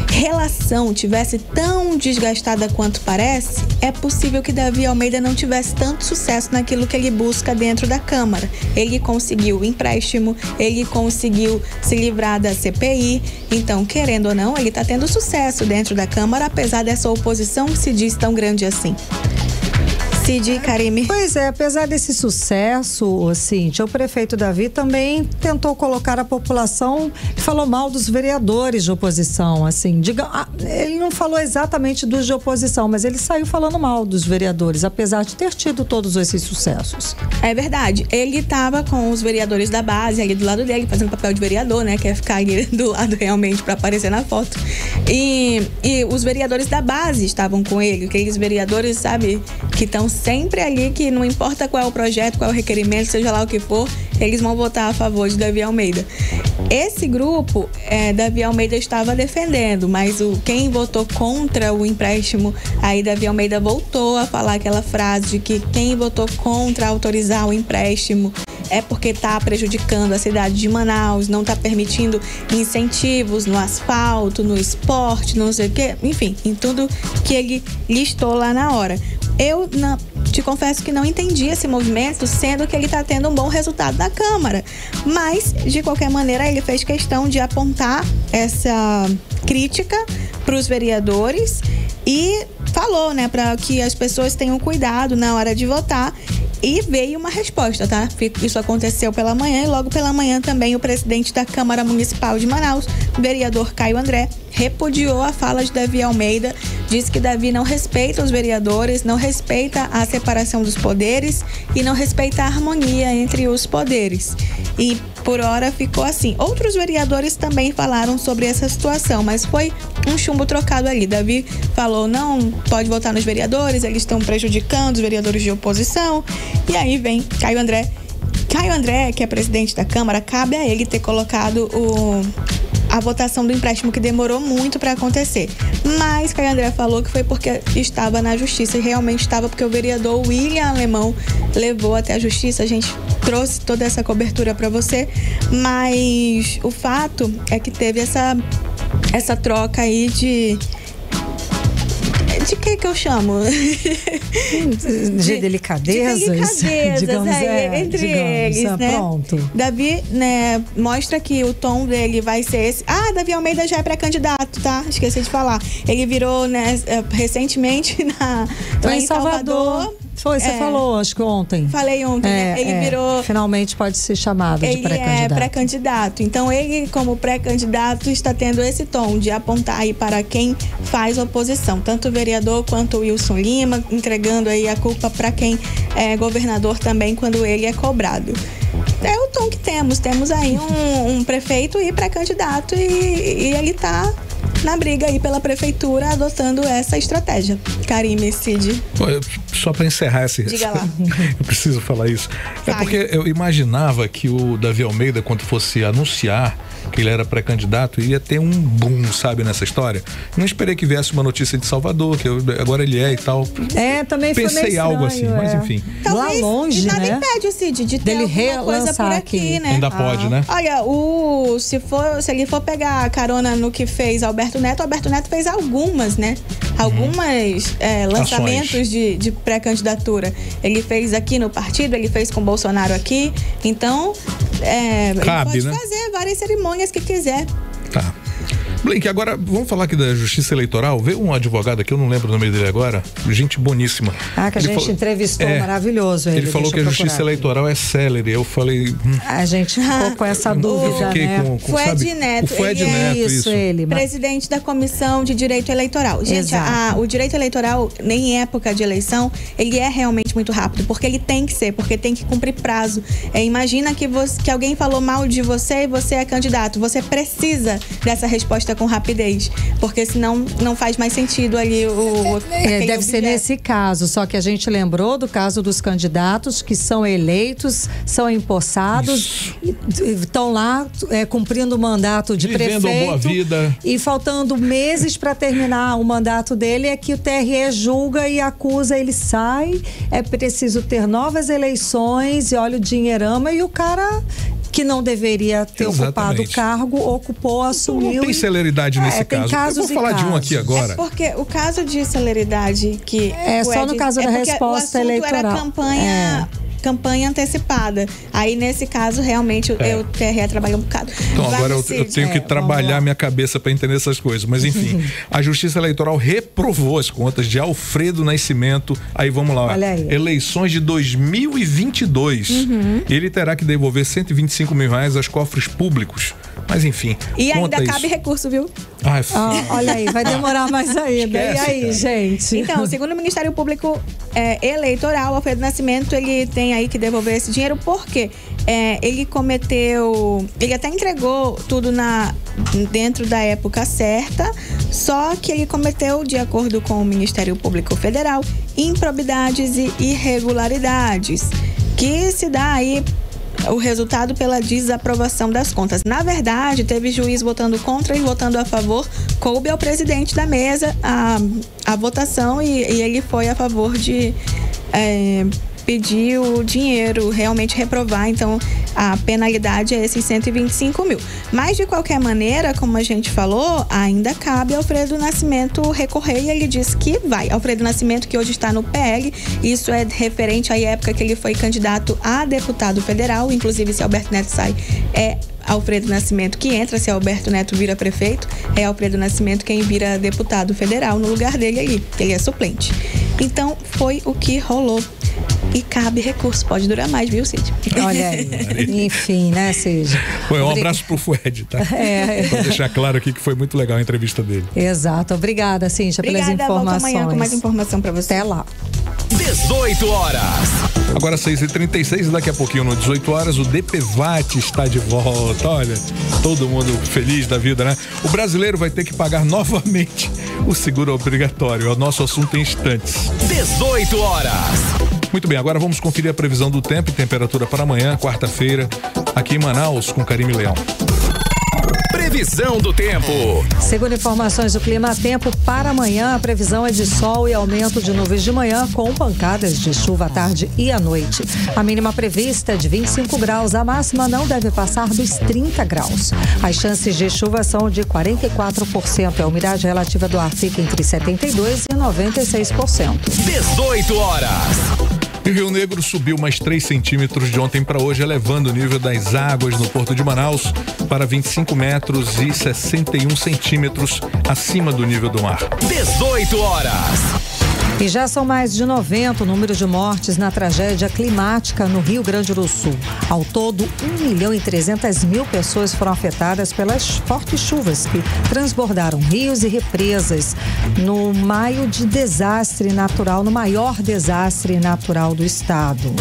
relação tivesse tão desgastada quanto parece, é possível que Davi Almeida não tivesse tanto sucesso naquilo que ele busca dentro da Câmara. Ele conseguiu o empréstimo, ele conseguiu se livrar da CPI, então, querendo ou não, ele está tendo sucesso dentro da Câmara, apesar dessa oposição que se diz tão grande assim. Cid, Karime. Pois é, apesar desse sucesso, Cíntia, o prefeito Davi também tentou colocar a população, falou mal dos vereadores de oposição, assim, ele não falou exatamente dos de oposição, mas ele saiu falando mal dos vereadores, apesar de ter tido todos esses sucessos. É verdade, ele estava com os vereadores da base ali do lado dele, fazendo papel de vereador, né, quer ficar ali do lado realmente para aparecer na foto. E os vereadores da base estavam com ele, aqueles vereadores, sabe, que estão sempre ali, que não importa qual é o projeto, qual é o requerimento, seja lá o que for, eles vão votar a favor de Davi Almeida. Esse grupo, Davi Almeida estava defendendo, mas quem votou contra o empréstimo, aí Davi Almeida voltou a falar aquela frase de que quem votou contra autorizar o empréstimo é porque está prejudicando a cidade de Manaus, não está permitindo incentivos no asfalto, no esporte, não sei o quê, enfim, em tudo que ele listou lá na hora. Eu te confesso que não entendi esse movimento, sendo que ele está tendo um bom resultado na Câmara. Mas, de qualquer maneira, ele fez questão de apontar essa crítica para os vereadores e falou, né, para que as pessoas tenham cuidado na hora de votar. E veio uma resposta, tá? Isso aconteceu pela manhã e logo pela manhã também o presidente da Câmara Municipal de Manaus, o vereador Caio André, repudiou a fala de Davi Almeida, disse que Davi não respeita os vereadores, não respeita a separação dos poderes e não respeita a harmonia entre os poderes. E por hora ficou assim. Outros vereadores também falaram sobre essa situação, mas foi um chumbo trocado ali. Davi falou, não pode votar nos vereadores, eles estão prejudicando os vereadores de oposição. E aí vem Caio André. Caio André, que é presidente da Câmara, cabe a ele ter colocado a votação do empréstimo, que demorou muito para acontecer. Mas Caio André falou que foi porque estava na justiça, e realmente estava, porque o vereador William Alemão levou até a justiça. A gente trouxe toda essa cobertura para você, mas o fato é que teve essa troca aí de que eu chamo? De delicadezas, digamos, entre eles, né? Pronto. Davi, né, mostra que o tom dele vai ser esse. Davi Almeida já é pré-candidato, tá? Esqueci de falar. Ele virou, né, recentemente lá em Salvador. Foi, você falou, acho que ontem. Falei ontem, né? Ele virou... Finalmente pode ser chamado de pré-candidato. Ele é pré-candidato. Então, ele, como pré-candidato, está tendo esse tom de apontar aí para quem faz oposição. Tanto o vereador quanto o Wilson Lima, entregando aí a culpa para quem é governador também, quando ele é cobrado. É o tom que temos. Temos aí um prefeito e pré-candidato, e ele está na briga aí pela prefeitura, adotando essa estratégia. Karime, Cid. Só para encerrar Diga lá. Eu preciso falar isso. É porque eu imaginava que o Davi Almeida, quando fosse anunciar que ele era pré-candidato, ia ter um boom, sabe, nessa história. Não esperei que viesse uma notícia de Salvador, que agora ele é e tal. Também foi Pensei algo assim, mas enfim. Talvez, lá longe, nada né? impede o Cid de ter dele alguma coisa por aqui, né? Ainda pode, né? Olha, se ele for pegar carona no que fez Alberto Neto fez algumas, né? Algumas lançamentos de pré-candidatura. Ele fez aqui no partido, ele fez com Bolsonaro aqui. Então, cabe, ele pode né? fazer várias cerimônias que quiser. Tá. Blake, agora vamos falar aqui da Justiça Eleitoral. Veio um advogado aqui, eu não lembro o nome dele agora, gente boníssima. Que a gente entrevistou, maravilhoso. Ele falou que a Justiça Eleitoral é célere. Eu falei... A gente ficou com essa dúvida, eu fiquei né? com Fued Neto. O Fued Neto, isso. Ele. Presidente da Comissão de Direito Eleitoral. Gente, o direito eleitoral, nem em época de eleição, ele é realmente muito rápido, porque ele tem que ser, porque tem que cumprir prazo. Imagina que alguém falou mal de você e você é candidato. Você precisa dessa resposta feita com rapidez, porque senão não faz mais sentido ali deve ser nesse caso, só que a gente lembrou do caso dos candidatos que são eleitos, são empossados, estão lá cumprindo o mandato de vivendo prefeito, uma boa vida. E faltando meses para terminar o mandato dele é que o TRE julga e acusa, ele sai, é preciso ter novas eleições e olha o dinheirama, e o cara que não deveria ter ocupado o cargo, ocupou, assumiu. Não tem celeridade nesse caso. Eu vou falar de um aqui agora. É porque o caso de celeridade que... É só no caso da resposta eleitoral. Era campanha antecipada. Aí, nesse caso, realmente, o TRE trabalhou um bocado. Então, agora eu tenho que trabalhar minha cabeça para entender essas coisas. Mas, enfim, a Justiça Eleitoral reprovou as contas de Alfredo Nascimento. Aí, vamos lá. Olha aí. Eleições de 2022. Ele terá que devolver R$125 mil aos cofres públicos. Mas, enfim. E ainda cabe recurso, viu? Olha aí, vai demorar mais ainda. Esquece, e aí, gente? Então, segundo o Ministério Público Eleitoral, Alfredo Nascimento, ele tem aí que devolver esse dinheiro porque ele cometeu... Ele até entregou tudo dentro da época certa, só que ele cometeu, de acordo com o Ministério Público Federal, improbidades e irregularidades, que se dá aí o resultado pela desaprovação das contas. Na verdade, teve juiz votando contra e votando a favor. Coube ao presidente da mesa a votação e ele foi a favor de pedir o dinheiro, realmente reprovar. Então, a penalidade é esses 125 mil. Mas, de qualquer maneira, como a gente falou, ainda cabe ao Alfredo Nascimento recorrer e ele disse que vai. Alfredo Nascimento, que hoje está no PL, isso é referente à época que ele foi candidato a deputado federal. Inclusive, se Alberto Neto sai, é Alfredo Nascimento que entra. Se Alberto Neto vira prefeito, é Alfredo Nascimento quem vira deputado federal no lugar dele ali, ele é suplente. Então, foi o que rolou. E cabe recurso, pode durar mais, viu, Cid? Olha aí, enfim, né, Cid? Um abraço pro Fued, tá? Vou deixar claro aqui que foi muito legal a entrevista dele. Exato, obrigada, Cíntia, pelas informações. Volto amanhã com mais informação pra você. Até lá. 18 horas. Agora 6h36 e daqui a pouquinho, no 18 horas, o DPVAT está de volta. Olha, todo mundo feliz da vida, né? O brasileiro vai ter que pagar novamente o seguro obrigatório. É o nosso assunto em instantes. 18 horas. Muito bem, agora vamos conferir a previsão do tempo e temperatura para amanhã, quarta-feira, aqui em Manaus, com Karime Leão. Previsão do tempo. Segundo informações do Clima Tempo, para amanhã a previsão é de sol e aumento de nuvens de manhã com pancadas de chuva à tarde e à noite. A mínima prevista é de 25 graus, a máxima não deve passar dos 30 graus. As chances de chuva são de 44%. A umidade relativa do ar fica entre 72% e 96%. 18 horas. E o Rio Negro subiu mais 3 centímetros de ontem para hoje, elevando o nível das águas no Porto de Manaus para 25 metros e 61 centímetros acima do nível do mar. 18 horas. E já são mais de 90 o número de mortes na tragédia climática no Rio Grande do Sul. Ao todo, 1.300.000 pessoas foram afetadas pelas fortes chuvas que transbordaram rios e represas no maior desastre natural do estado.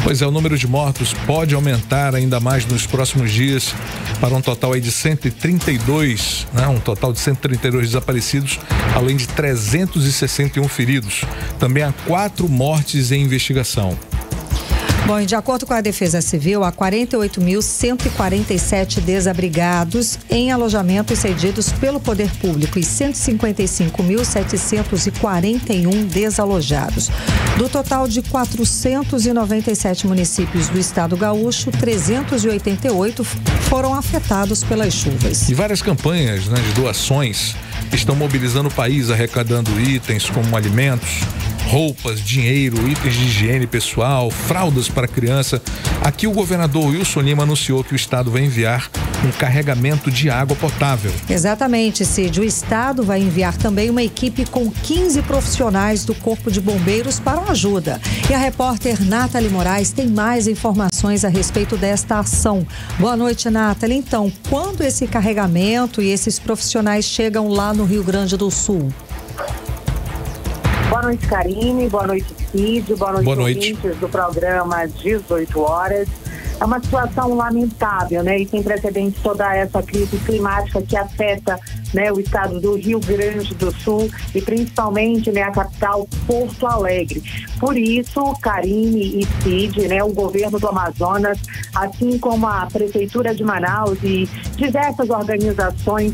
Pois é, o número de mortos pode aumentar ainda mais nos próximos dias para um total aí de 132, né? Um total de 132 desaparecidos, além de 361 feridos. Também há 4 mortes em investigação. Bom, e de acordo com a Defesa Civil, há 48.147 desabrigados em alojamentos cedidos pelo Poder Público e 155.741 desalojados. Do total de 497 municípios do estado gaúcho, 388 foram afetados pelas chuvas. E várias campanhas, né, de doações estão mobilizando o país, arrecadando itens como alimentos, roupas, dinheiro, itens de higiene pessoal, fraldas para criança. Aqui o governador Wilson Lima anunciou que o estado vai enviar um carregamento de água potável. Exatamente, Cid. O estado vai enviar também uma equipe com 15 profissionais do Corpo de Bombeiros para a ajuda. E a repórter Nathalie Moraes tem mais informações a respeito desta ação. Boa noite, Nathalie. Então, quando esse carregamento e esses profissionais chegam lá no Rio Grande do Sul? Boa noite, Karine. Boa noite, Cid. Boa noite, ouvintes do programa 18 horas. É uma situação lamentável, né? E sem precedentes toda essa crise climática que afeta, né, o estado do Rio Grande do Sul e principalmente, né, a capital Porto Alegre. Por isso, Karine e Cid, né, o governo do Amazonas, assim como a Prefeitura de Manaus e diversas organizações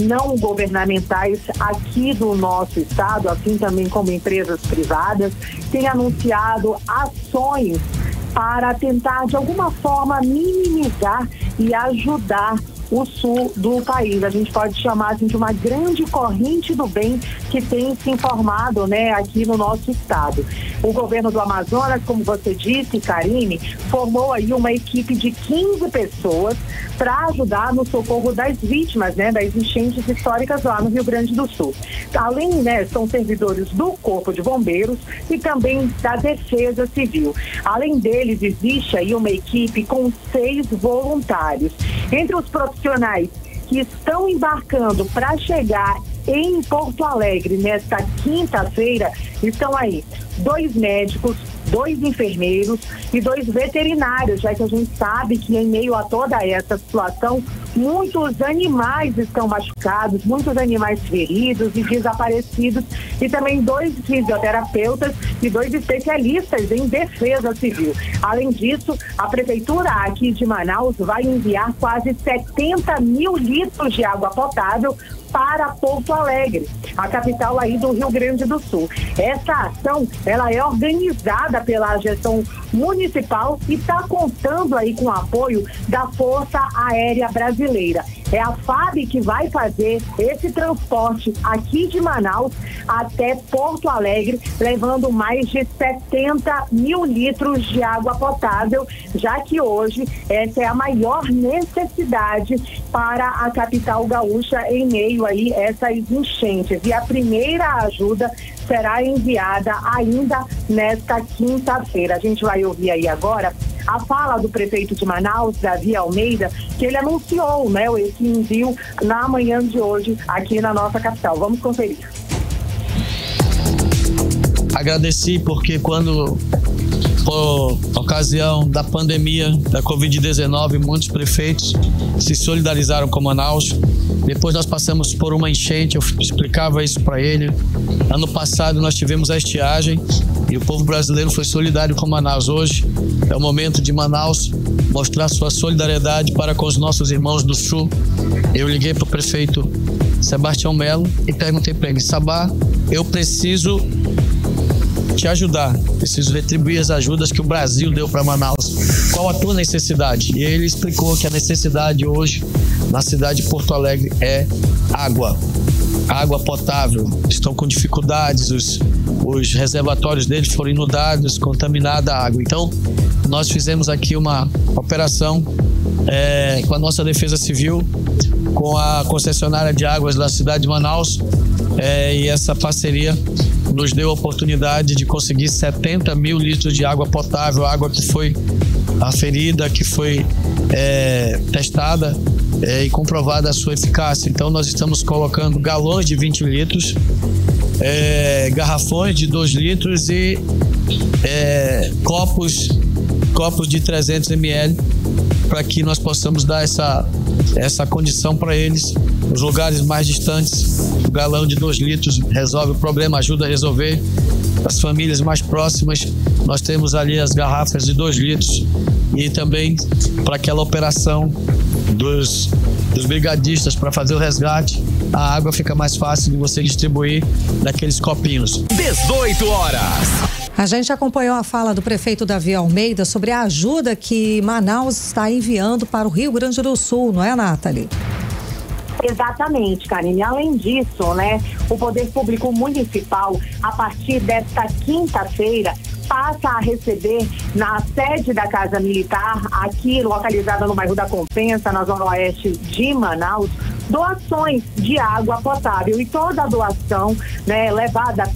não governamentais aqui do nosso estado, assim também como empresas privadas, têm anunciado ações para tentar, de alguma forma, minimizar e ajudar o sul do país. A gente pode chamar assim, de uma grande corrente do bem que tem se informado, né, aqui no nosso estado. O governo do Amazonas, como você disse, Karine, formou aí uma equipe de 15 pessoas para ajudar no socorro das vítimas, né, das enchentes históricas lá no Rio Grande do Sul. Além, né, são servidores do Corpo de Bombeiros e também da Defesa Civil. Além deles, existe aí uma equipe com 6 voluntários. Entre os profissionais que estão embarcando para chegar em Porto Alegre nesta quinta-feira, estão aí 2 médicos, 2 enfermeiros e 2 veterinários, já que a gente sabe que em meio a toda essa situação, muitos animais estão machucados, muitos animais feridos e desaparecidos, e também 2 fisioterapeutas e 2 especialistas em defesa civil. Além disso, a prefeitura aqui de Manaus vai enviar quase 70 mil litros de água potável para Porto Alegre, a capital aí do Rio Grande do Sul. Essa ação, ela é organizada pela gestão municipal e está contando aí com o apoio da Força Aérea Brasileira. É a FAB que vai fazer esse transporte aqui de Manaus até Porto Alegre, levando mais de 70 mil litros de água potável, já que hoje essa é a maior necessidade para a capital gaúcha em meio aí a essas enchentes. E a primeira ajuda será enviada ainda nesta quinta-feira. A gente vai ouvir aí agora a fala do prefeito de Manaus, Davi Almeida, que ele anunciou, né, esse envio na manhã de hoje aqui na nossa capital. Vamos conferir. Agradeci porque quando, por ocasião da pandemia da Covid-19, muitos prefeitos se solidarizaram com Manaus. Depois nós passamos por uma enchente, eu explicava isso para ele. Ano passado nós tivemos a estiagem e o povo brasileiro foi solidário com Manaus. Hoje é o momento de Manaus mostrar sua solidariedade para com os nossos irmãos do Sul. Eu liguei para o prefeito Sebastião Melo e perguntei para ele: Sabá, eu preciso te ajudar, preciso retribuir as ajudas que o Brasil deu para Manaus. Qual a tua necessidade? E ele explicou que a necessidade hoje na cidade de Porto Alegre é água potável. Estão com dificuldades, os reservatórios deles foram inundados, contaminada a água. Então, nós fizemos aqui uma operação com a nossa Defesa Civil, com a concessionária de águas da cidade de Manaus, e essa parceria nos deu a oportunidade de conseguir 70 mil litros de água potável, água que foi aferida, que foi testada e comprovada a sua eficácia. Então nós estamos colocando galões de 20 litros, garrafões de 2 litros e copos de 300 ml, para que nós possamos dar essa condição para eles. Os lugares mais distantes, o galão de 2 litros resolve o problema, ajuda a resolver. As famílias mais próximas, nós temos ali as garrafas de 2 litros, e também para aquela operação dos brigadistas para fazer o resgate, a água fica mais fácil de você distribuir naqueles copinhos. 18 horas. A gente acompanhou a fala do prefeito Davi Almeida sobre a ajuda que Manaus está enviando para o Rio Grande do Sul, não é, Nathalie? Exatamente, Karine. Além disso, né, o Poder Público Municipal, a partir desta quinta-feira, passa a receber na sede da Casa Militar, aqui localizada no bairro da Compensa, na zona oeste de Manaus, doações de água potável. E toda a doação, né, levada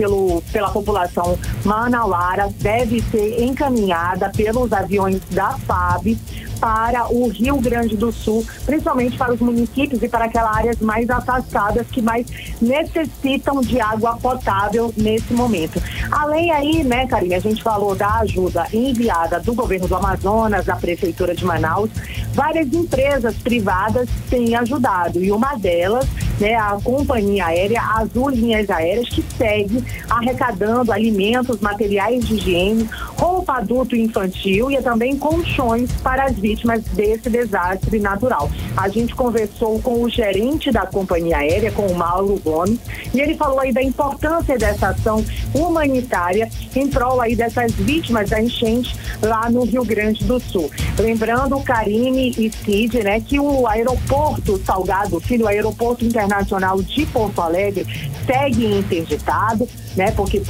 pela população manauara deve ser encaminhada pelos aviões da FAB para o Rio Grande do Sul, principalmente para os municípios e para aquelas áreas mais afastadas que mais necessitam de água potável nesse momento. Além aí, né, Karine, a gente falou da ajuda enviada do governo do Amazonas, da Prefeitura de Manaus, várias empresas privadas têm ajudado, e uma delas, né, a companhia aérea Azul Linhas Aéreas, que segue arrecadando alimentos, materiais de higiene, roupa adulto e infantil e também colchões para as vítimas desse desastre natural. A gente conversou com o gerente da companhia aérea, com o Mauro Gomes, e ele falou aí da importância dessa ação humanitária em prol aí dessas vítimas da enchente lá no Rio Grande do Sul. Lembrando, Karine e Cid, né, que o aeroporto Salgado Filho, o aeroporto internacional de Porto Alegre, segue interditado, né, porque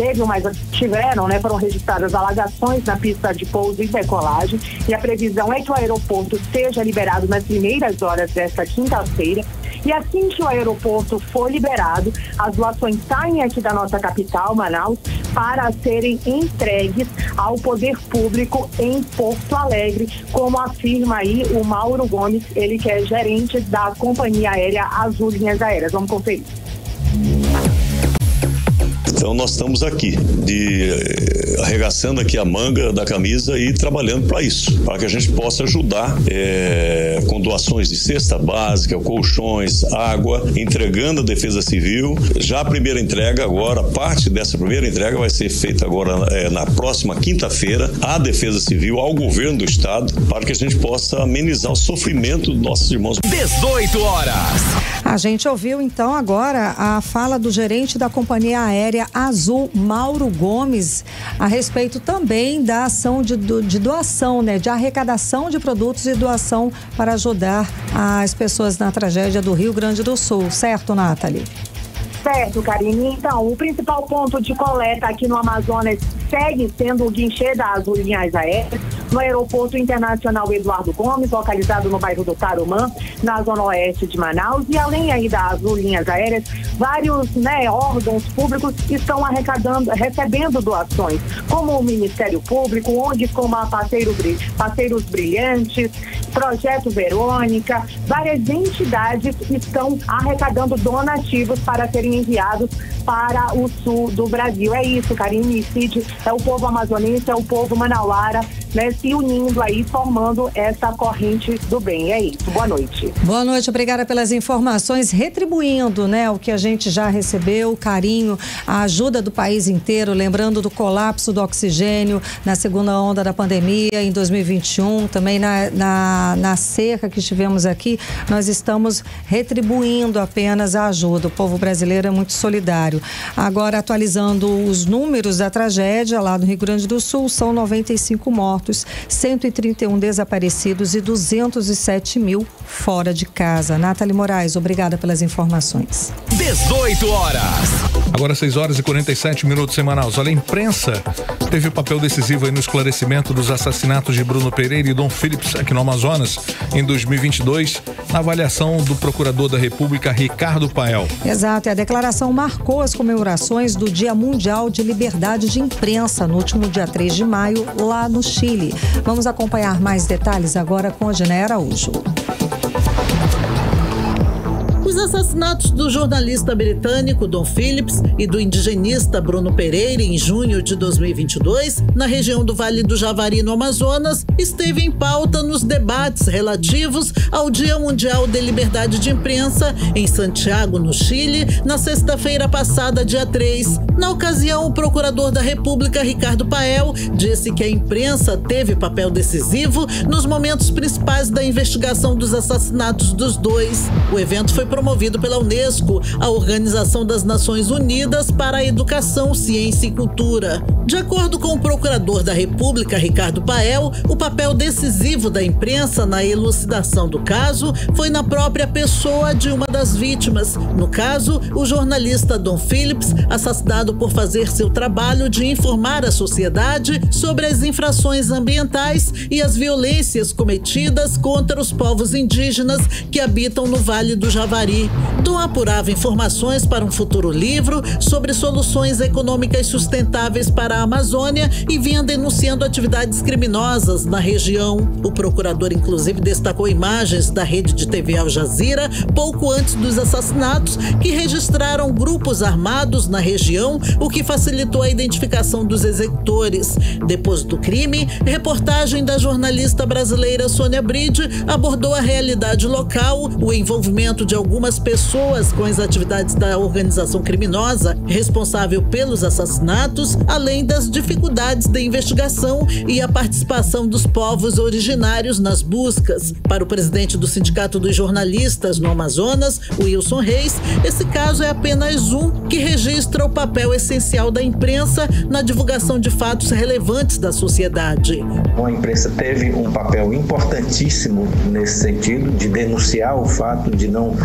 foram registradas alagações na pista de pouso e decolagem, e a previsão é que o aeroporto seja liberado nas primeiras horas desta quinta-feira. E assim que o aeroporto for liberado, as doações saem aqui da nossa capital, Manaus, para serem entregues ao poder público em Porto Alegre, como afirma aí o Mauro Gomes, ele que é gerente da companhia aérea Azul Linhas Aéreas. Vamos conferir. Então nós estamos aqui, arregaçando aqui a manga da camisa e trabalhando para isso, para que a gente possa ajudar com doações de cesta básica, colchões, água, entregando a Defesa Civil. Já a primeira entrega agora, parte dessa primeira entrega vai ser feita agora na próxima quinta-feira à Defesa Civil, ao governo do estado, para que a gente possa amenizar o sofrimento dos nossos irmãos. 18 horas. A gente ouviu então agora a fala do gerente da companhia aérea Azul, Mauro Gomes, a respeito também da ação de doação, né, de arrecadação de produtos e doação para ajudar as pessoas na tragédia do Rio Grande do Sul, certo, Nathalie? Certo, Karine. Então, o principal ponto de coleta aqui no Amazonas segue sendo o guichê da Azul Linhas Aéreas, no Aeroporto Internacional Eduardo Gomes, localizado no bairro do Tarumã, na zona oeste de Manaus. E além aí da Azul Linhas Aéreas, vários órgãos públicos estão recebendo doações, como o Ministério Público, ONGs como a Parceiros Brilhantes, Projeto Verônica, várias entidades estão arrecadando donativos para serem enviados para o sul do Brasil. É isso, Karine e Cid, é o povo amazonense, é o povo manauara, né, se unindo aí, formando essa corrente do bem. É isso, boa noite. Boa noite, obrigada pelas informações, retribuindo, né, o que a gente já recebeu, o carinho, a ajuda do país inteiro, lembrando do colapso do oxigênio na segunda onda da pandemia em 2021, também na seca que tivemos aqui, nós estamos retribuindo apenas a ajuda. O povo brasileiro é muito solidário. Agora, atualizando os números da tragédia lá no Rio Grande do Sul, são 95 mortos, 131 desaparecidos e 207 mil fora de casa. Nathalie Moraes, obrigada pelas informações. 18 horas. Agora 6 horas e 47 minutos em Manaus. Olha, a imprensa teve papel decisivo aí no esclarecimento dos assassinatos de Bruno Pereira e Dom Phillips aqui no Amazonas em 2022, na avaliação do Procurador da República, Ricardo Pael. Exato, e a declaração marcou as comemorações do Dia Mundial de Liberdade de Imprensa no último dia 3 de maio, lá no Chile. Vamos acompanhar mais detalhes agora com a Giné Araújo. Os assassinatos do jornalista britânico Dom Phillips e do indigenista Bruno Pereira em junho de 2022, na região do Vale do Javari, no Amazonas, esteve em pauta nos debates relativos ao Dia Mundial de Liberdade de Imprensa em Santiago, no Chile, na sexta-feira passada, dia 3. Na ocasião, o procurador da República, Ricardo Pael, disse que a imprensa teve papel decisivo nos momentos principais da investigação dos assassinatos dos dois. O evento foi promovido pela Unesco, a Organização das Nações Unidas para a Educação, Ciência e Cultura. De acordo com o procurador da República, Ricardo Pael, o papel decisivo da imprensa na elucidação do caso foi na própria pessoa de uma das vítimas. No caso, o jornalista Dom Phillips, assassinado por fazer seu trabalho de informar a sociedade sobre as infrações ambientais e as violências cometidas contra os povos indígenas que habitam no Vale do Javari, Guarapari. Dom apurava informações para um futuro livro sobre soluções econômicas sustentáveis para a Amazônia e vinha denunciando atividades criminosas na região. O procurador, inclusive, destacou imagens da rede de TV Al Jazeera pouco antes dos assassinatos, que registraram grupos armados na região, o que facilitou a identificação dos executores. Depois do crime, reportagem da jornalista brasileira Sônia Bride abordou a realidade local, o envolvimento de algumas pessoas com as atividades da organização criminosa responsável pelos assassinatos, além das dificuldades da investigação e a participação dos povos originários nas buscas. Para o presidente do Sindicato dos Jornalistas no Amazonas, Wilson Reis, esse caso é apenas um que registra o papel essencial da imprensa na divulgação de fatos relevantes da sociedade. A imprensa teve um papel importantíssimo nesse sentido, de denunciar o fato de não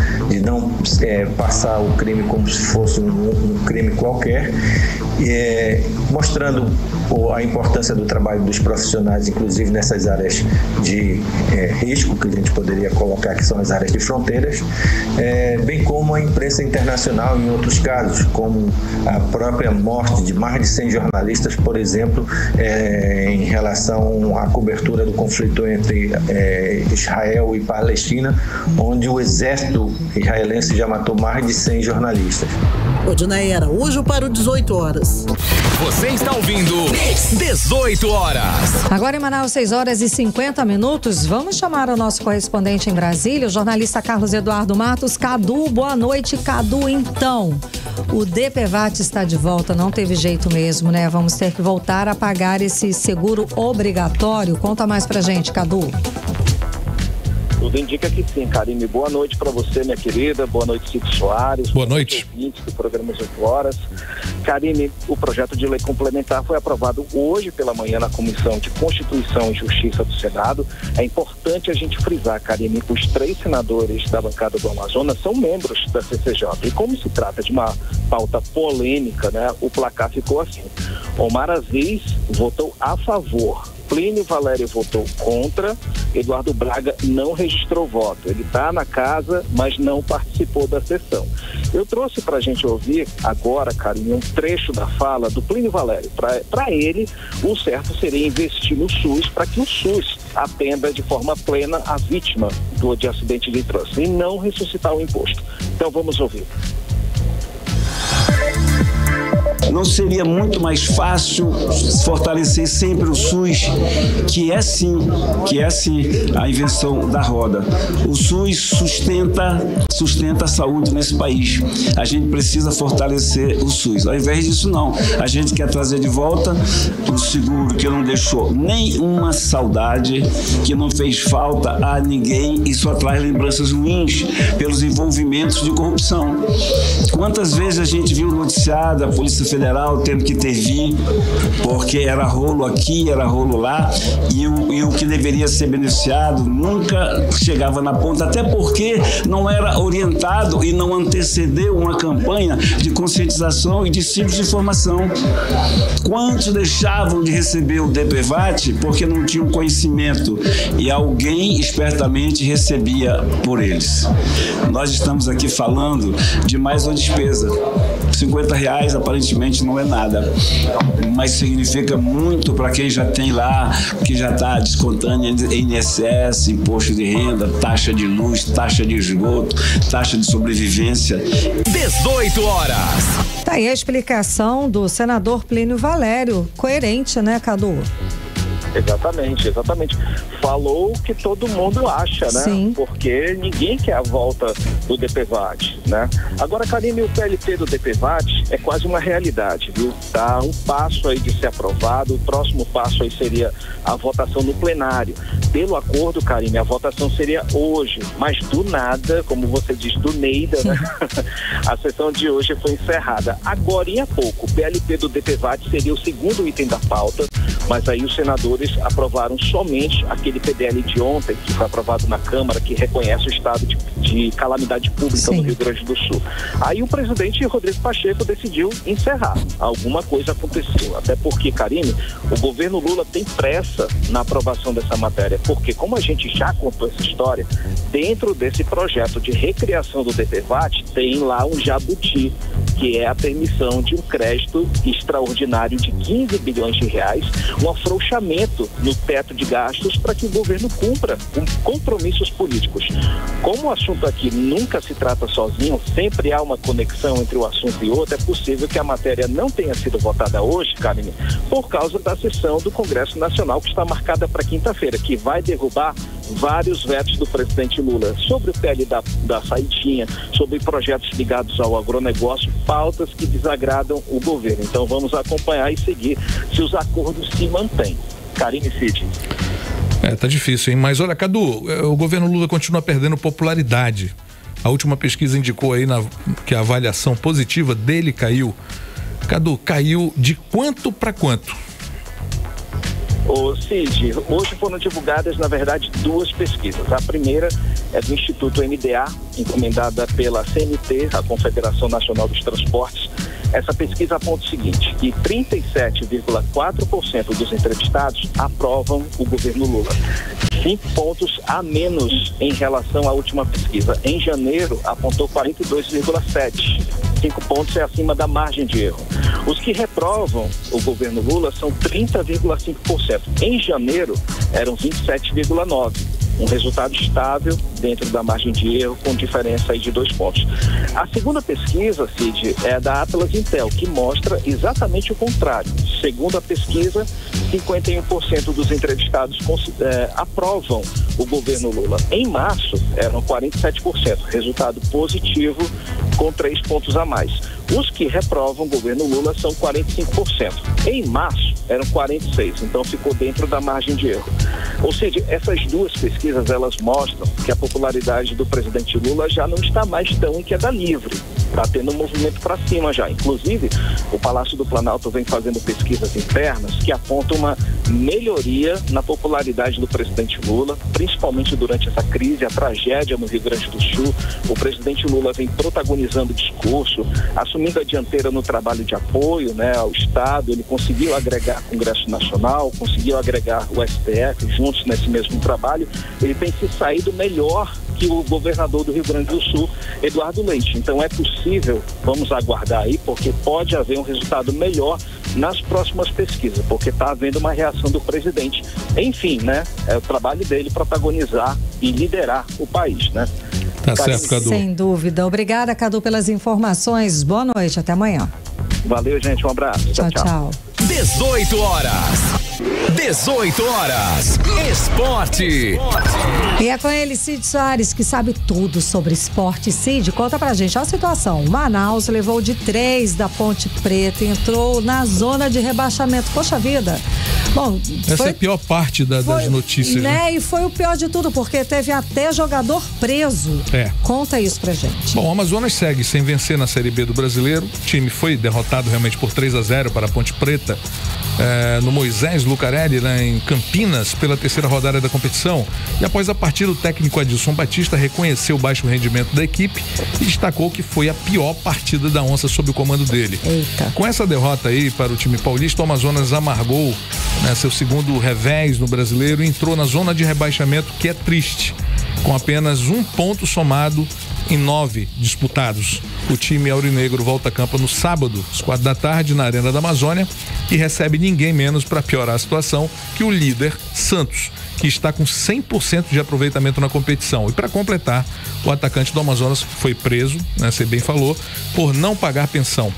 passar o crime como se fosse um crime qualquer, mostrando a importância do trabalho dos profissionais, inclusive nessas áreas de risco, que a gente poderia colocar que são as áreas de fronteiras, bem como a imprensa internacional em outros casos, como a própria morte de mais de 100 jornalistas, por exemplo, em relação à cobertura do conflito entre Israel e Palestina, onde o exército israelense já matou mais de 100 jornalistas. Odinei Araújo para o 18 horas. Você está ouvindo 18 horas. Agora em Manaus, 6 horas e 50 minutos. Vamos chamar o nosso correspondente em Brasília, o jornalista Carlos Eduardo Matos. Cadu, boa noite, Cadu. Então, o DPVAT está de volta, não teve jeito mesmo, né? Vamos ter que voltar a pagar esse seguro obrigatório. Conta mais pra gente, Cadu. Tudo indica que sim, Karine. Boa noite para você, minha querida. Boa noite, Cito Soares. Boa noite. Ouvintes do programa 8 horas. Karine, o projeto de lei complementar foi aprovado hoje pela manhã na Comissão de Constituição e Justiça do Senado. É importante a gente frisar, Karine, os 3 senadores da bancada do Amazonas são membros da CCJ. E como se trata de uma pauta polêmica, né, o placar ficou assim. Omar Aziz votou a favor. Plínio Valério votou contra, Eduardo Braga não registrou voto. Ele está na casa, mas não participou da sessão. Eu trouxe para a gente ouvir agora, Karine, um trecho da fala do Plínio Valério. Para ele, o certo seria investir no SUS para que o SUS atenda de forma plena a vítima de acidente de trânsito e não ressuscitar o imposto. Então vamos ouvir. Não seria muito mais fácil fortalecer sempre o SUS, que é sim a invenção da roda. O SUS sustenta a saúde nesse país. A gente precisa fortalecer o SUS. Ao invés disso, não. A gente quer trazer de volta o seguro que não deixou nenhuma saudade, que não fez falta a ninguém e só traz lembranças ruins pelos envolvimentos de corrupção. Quantas vezes a gente viu noticiado a Polícia Federal tendo que intervir porque era rolo aqui, era rolo lá e o que deveria ser beneficiado nunca chegava na ponta, até porque não era orientado e não antecedeu uma campanha de conscientização e de ciclos de informação. Quantos deixavam de receber o DPVAT porque não tinham conhecimento e alguém espertamente recebia por eles? Nós estamos aqui falando de mais uma despesa. R$50 aparentemente não é nada, mas significa muito para quem já tem lá, que já está descontando INSS, imposto de renda, taxa de luz, taxa de esgoto, taxa de sobrevivência. 18 horas. Tá aí a explicação do senador Plínio Valério, coerente, né, Cadu? Exatamente. Falou o que todo mundo acha, né? Sim. Porque ninguém quer a volta do DPVAT, né? Agora, Karine, o PLP do DPVAT é quase uma realidade, viu? Tá um passo aí de ser aprovado, o próximo passo aí seria a votação no plenário. Pelo acordo, Karine, a votação seria hoje, mas do nada, como você diz, do Neida, né? A sessão de hoje foi encerrada. Agora, há pouco, o PLP do DPVAT seria o segundo item da pauta. mas aí os senadores aprovaram somente aquele PDL de ontem, que foi aprovado na Câmara, que reconhece o estado de calamidade pública no Rio Grande do Sul. Aí o presidente Rodrigo Pacheco decidiu encerrar. Alguma coisa aconteceu, até porque, Karine, o governo Lula tem pressa na aprovação dessa matéria, porque como a gente já contou essa história, dentro desse projeto de recriação do DPVAT tem lá um jabuti, que é a permissão de um crédito extraordinário de 15 bilhões de reais, um afrouxamento no teto de gastos para que o governo cumpra com compromissos políticos. Como o assunto aqui nunca se trata sozinho, sempre há uma conexão entre o assunto e outro, é possível que a matéria não tenha sido votada hoje, Karine, por causa da sessão do Congresso Nacional que está marcada para quinta-feira, que vai derrubar vários vetos do presidente Lula sobre o PL da saidinha, sobre projetos ligados ao agronegócio, pautas que desagradam o governo. Então vamos acompanhar e seguir se os acordos se mantêm. Karine Cid. Tá difícil, hein? Mas olha, Cadu, o governo Lula continua perdendo popularidade. A última pesquisa indicou aí que a avaliação positiva dele caiu. Cadu, caiu de quanto para quanto? Ô Cid, hoje foram divulgadas, na verdade, 2 pesquisas. A primeira é do Instituto NDA, encomendada pela CNT, a Confederação Nacional dos Transportes. Essa pesquisa aponta o seguinte, que 37,4% dos entrevistados aprovam o governo Lula. 5 pontos a menos em relação à última pesquisa. Em janeiro, apontou 42,7%. 5 pontos é acima da margem de erro. Os que reprovam o governo Lula são 30,5%. Em janeiro, eram 27,9%. Um resultado estável dentro da margem de erro, com diferença aí de 2 pontos. A segunda pesquisa, Cid, é da Atlas Intel, que mostra exatamente o contrário. Segundo a pesquisa, 51% dos entrevistados aprovam o governo Lula. Em março, eram 47%, resultado positivo com 3 pontos a mais. Os que reprovam o governo Lula são 45%. Em março, eram 46%, então ficou dentro da margem de erro. Ou seja, essas 2 pesquisas, elas mostram que a popularidade do presidente Lula já não está mais tão em queda livre. Está tendo um movimento para cima já. Inclusive, o Palácio do Planalto vem fazendo pesquisas internas que apontam uma melhoria na popularidade do presidente Lula, principalmente durante essa crise, a tragédia no Rio Grande do Sul. O presidente Lula vem protagonizando o discurso, assumindo a dianteira no trabalho de apoio, né, ao Estado. Ele conseguiu agregar o Congresso Nacional, conseguiu agregar o STF juntos nesse mesmo trabalho. Ele tem se saído melhor que o governador do Rio Grande do Sul, Eduardo Leite. Então é possível, vamos aguardar aí, porque pode haver um resultado melhor nas próximas pesquisas, porque está havendo uma reação do presidente. Enfim, né? É o trabalho dele protagonizar e liderar o país, né? Tá certo, Cadu. Sem dúvida. Obrigada, Cadu, pelas informações. Boa noite, até amanhã. Valeu, gente. Um abraço. Tchau, tchau. 18 horas. Esporte. E é com ele, Cid Soares, que sabe tudo sobre esporte. Cid, conta pra gente a situação. O Manaus levou de 3 da Ponte Preta e entrou na zona de rebaixamento. Poxa vida. Bom, essa é a pior parte das notícias, né? E foi o pior de tudo, porque teve até jogador preso. Conta isso pra gente. Bom, o Amazonas segue sem vencer na Série B do Brasileiro. O time foi derrotado realmente por 3-0 para a Ponte Preta. No Moisés Lucarelli, lá em Campinas, pela 3ª rodada da competição. E após a partida, o técnico Adilson Batista reconheceu o baixo rendimento da equipe e destacou que foi a pior partida da Onça sob o comando dele. Eita. Com essa derrota aí para o time paulista, o Amazonas amargou, né, seu segundo revés no Brasileiro e entrou na zona de rebaixamento, que é triste, com apenas 1 ponto somado em 9 disputados. O time aurinegro volta a campo no sábado, às 4 da tarde, na Arena da Amazônia, e recebe ninguém menos para piorar a situação que o líder Santos, que está com 100% de aproveitamento na competição. E para completar, o atacante do Amazonas foi preso, né, você bem falou, por não pagar pensão,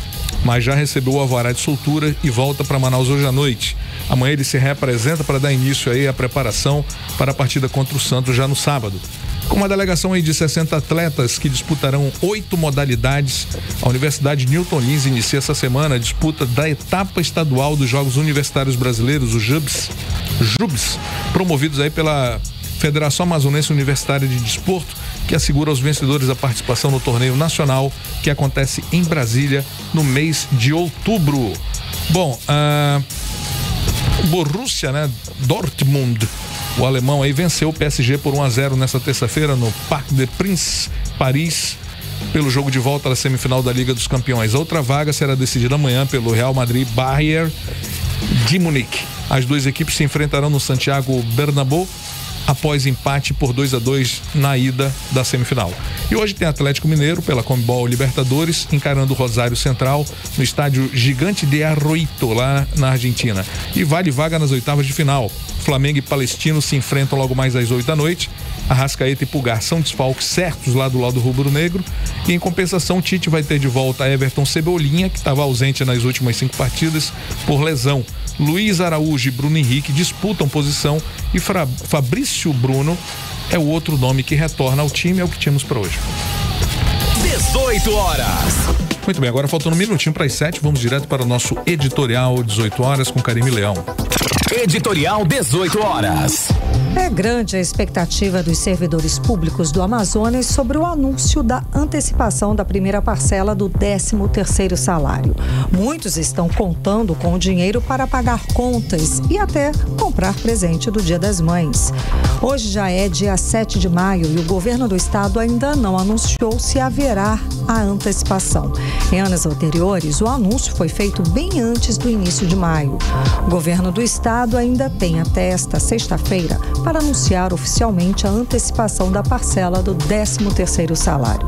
mas já recebeu o alvará de soltura e volta para Manaus hoje à noite. Amanhã ele se reapresenta para dar início aí à preparação para a partida contra o Santos já no sábado. Com uma delegação aí de 60 atletas que disputarão 8 modalidades, a Universidade Newton Lins inicia essa semana a disputa da etapa estadual dos Jogos Universitários Brasileiros, os JUBs, promovidos aí pela Federação Amazonense Universitária de Desporto, que assegura aos vencedores a participação no torneio nacional que acontece em Brasília no mês de outubro. Bom, Borussia, né? Dortmund. O alemão aí venceu o PSG por 1-0 nessa terça-feira no Parc des Princes, Paris, pelo jogo de volta da semifinal da Liga dos Campeões. A outra vaga será decidida amanhã pelo Real Madrid Bayern de Munique. As duas equipes se enfrentarão no Santiago Bernabéu após empate por 2-2 na ida da semifinal. E hoje tem Atlético Mineiro pela Conmebol Libertadores encarando o Rosário Central no estádio Gigante de Arroito, lá na Argentina. E vale vaga nas oitavas de final. Flamengo e Palestino se enfrentam logo mais às 8 da noite. Arrascaeta e Pulgar são desfalques certos lá do lado rubro-negro. E em compensação, Tite vai ter de volta Everton Cebolinha, que estava ausente nas últimas 5 partidas por lesão. Luiz Araújo e Bruno Henrique disputam posição e Fabrício Bruno é o outro nome que retorna ao time. É o que tínhamos para hoje. 18 horas. Muito bem, agora faltando um minutinho para as 7, vamos direto para o nosso editorial 18 horas com Karime Leão. Editorial 18 horas. É grande a expectativa dos servidores públicos do Amazonas sobre o anúncio da antecipação da primeira parcela do 13º salário. Muitos estão contando com o dinheiro para pagar contas e até comprar presente do Dia das Mães. Hoje já é dia 7 de maio e o governo do estado ainda não anunciou se haverá a antecipação. Em anos anteriores, o anúncio foi feito bem antes do início de maio. O governo do estado ainda tem até esta sexta-feira para anunciar oficialmente a antecipação da parcela do 13º salário.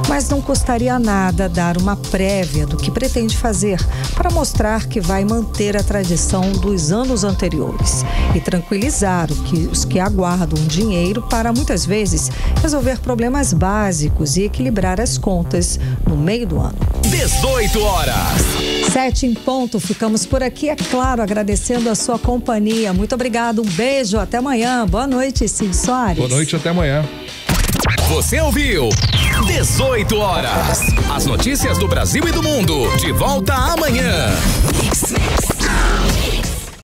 Mas não custaria nada dar uma prévia do que pretende fazer para mostrar que vai manter a tradição dos anos anteriores e tranquilizar os que aguardam dinheiro para, muitas vezes, resolver problemas básicos e equilibrar as contas no meio do ano. 18 horas. 7 em ponto, ficamos por aqui, é claro, agradecendo a sua companhia. Muito obrigado, um beijo, até amanhã. Boa noite, Cid Soares. Boa noite, até amanhã. Você ouviu 18 horas. As notícias do Brasil e do mundo. De volta amanhã.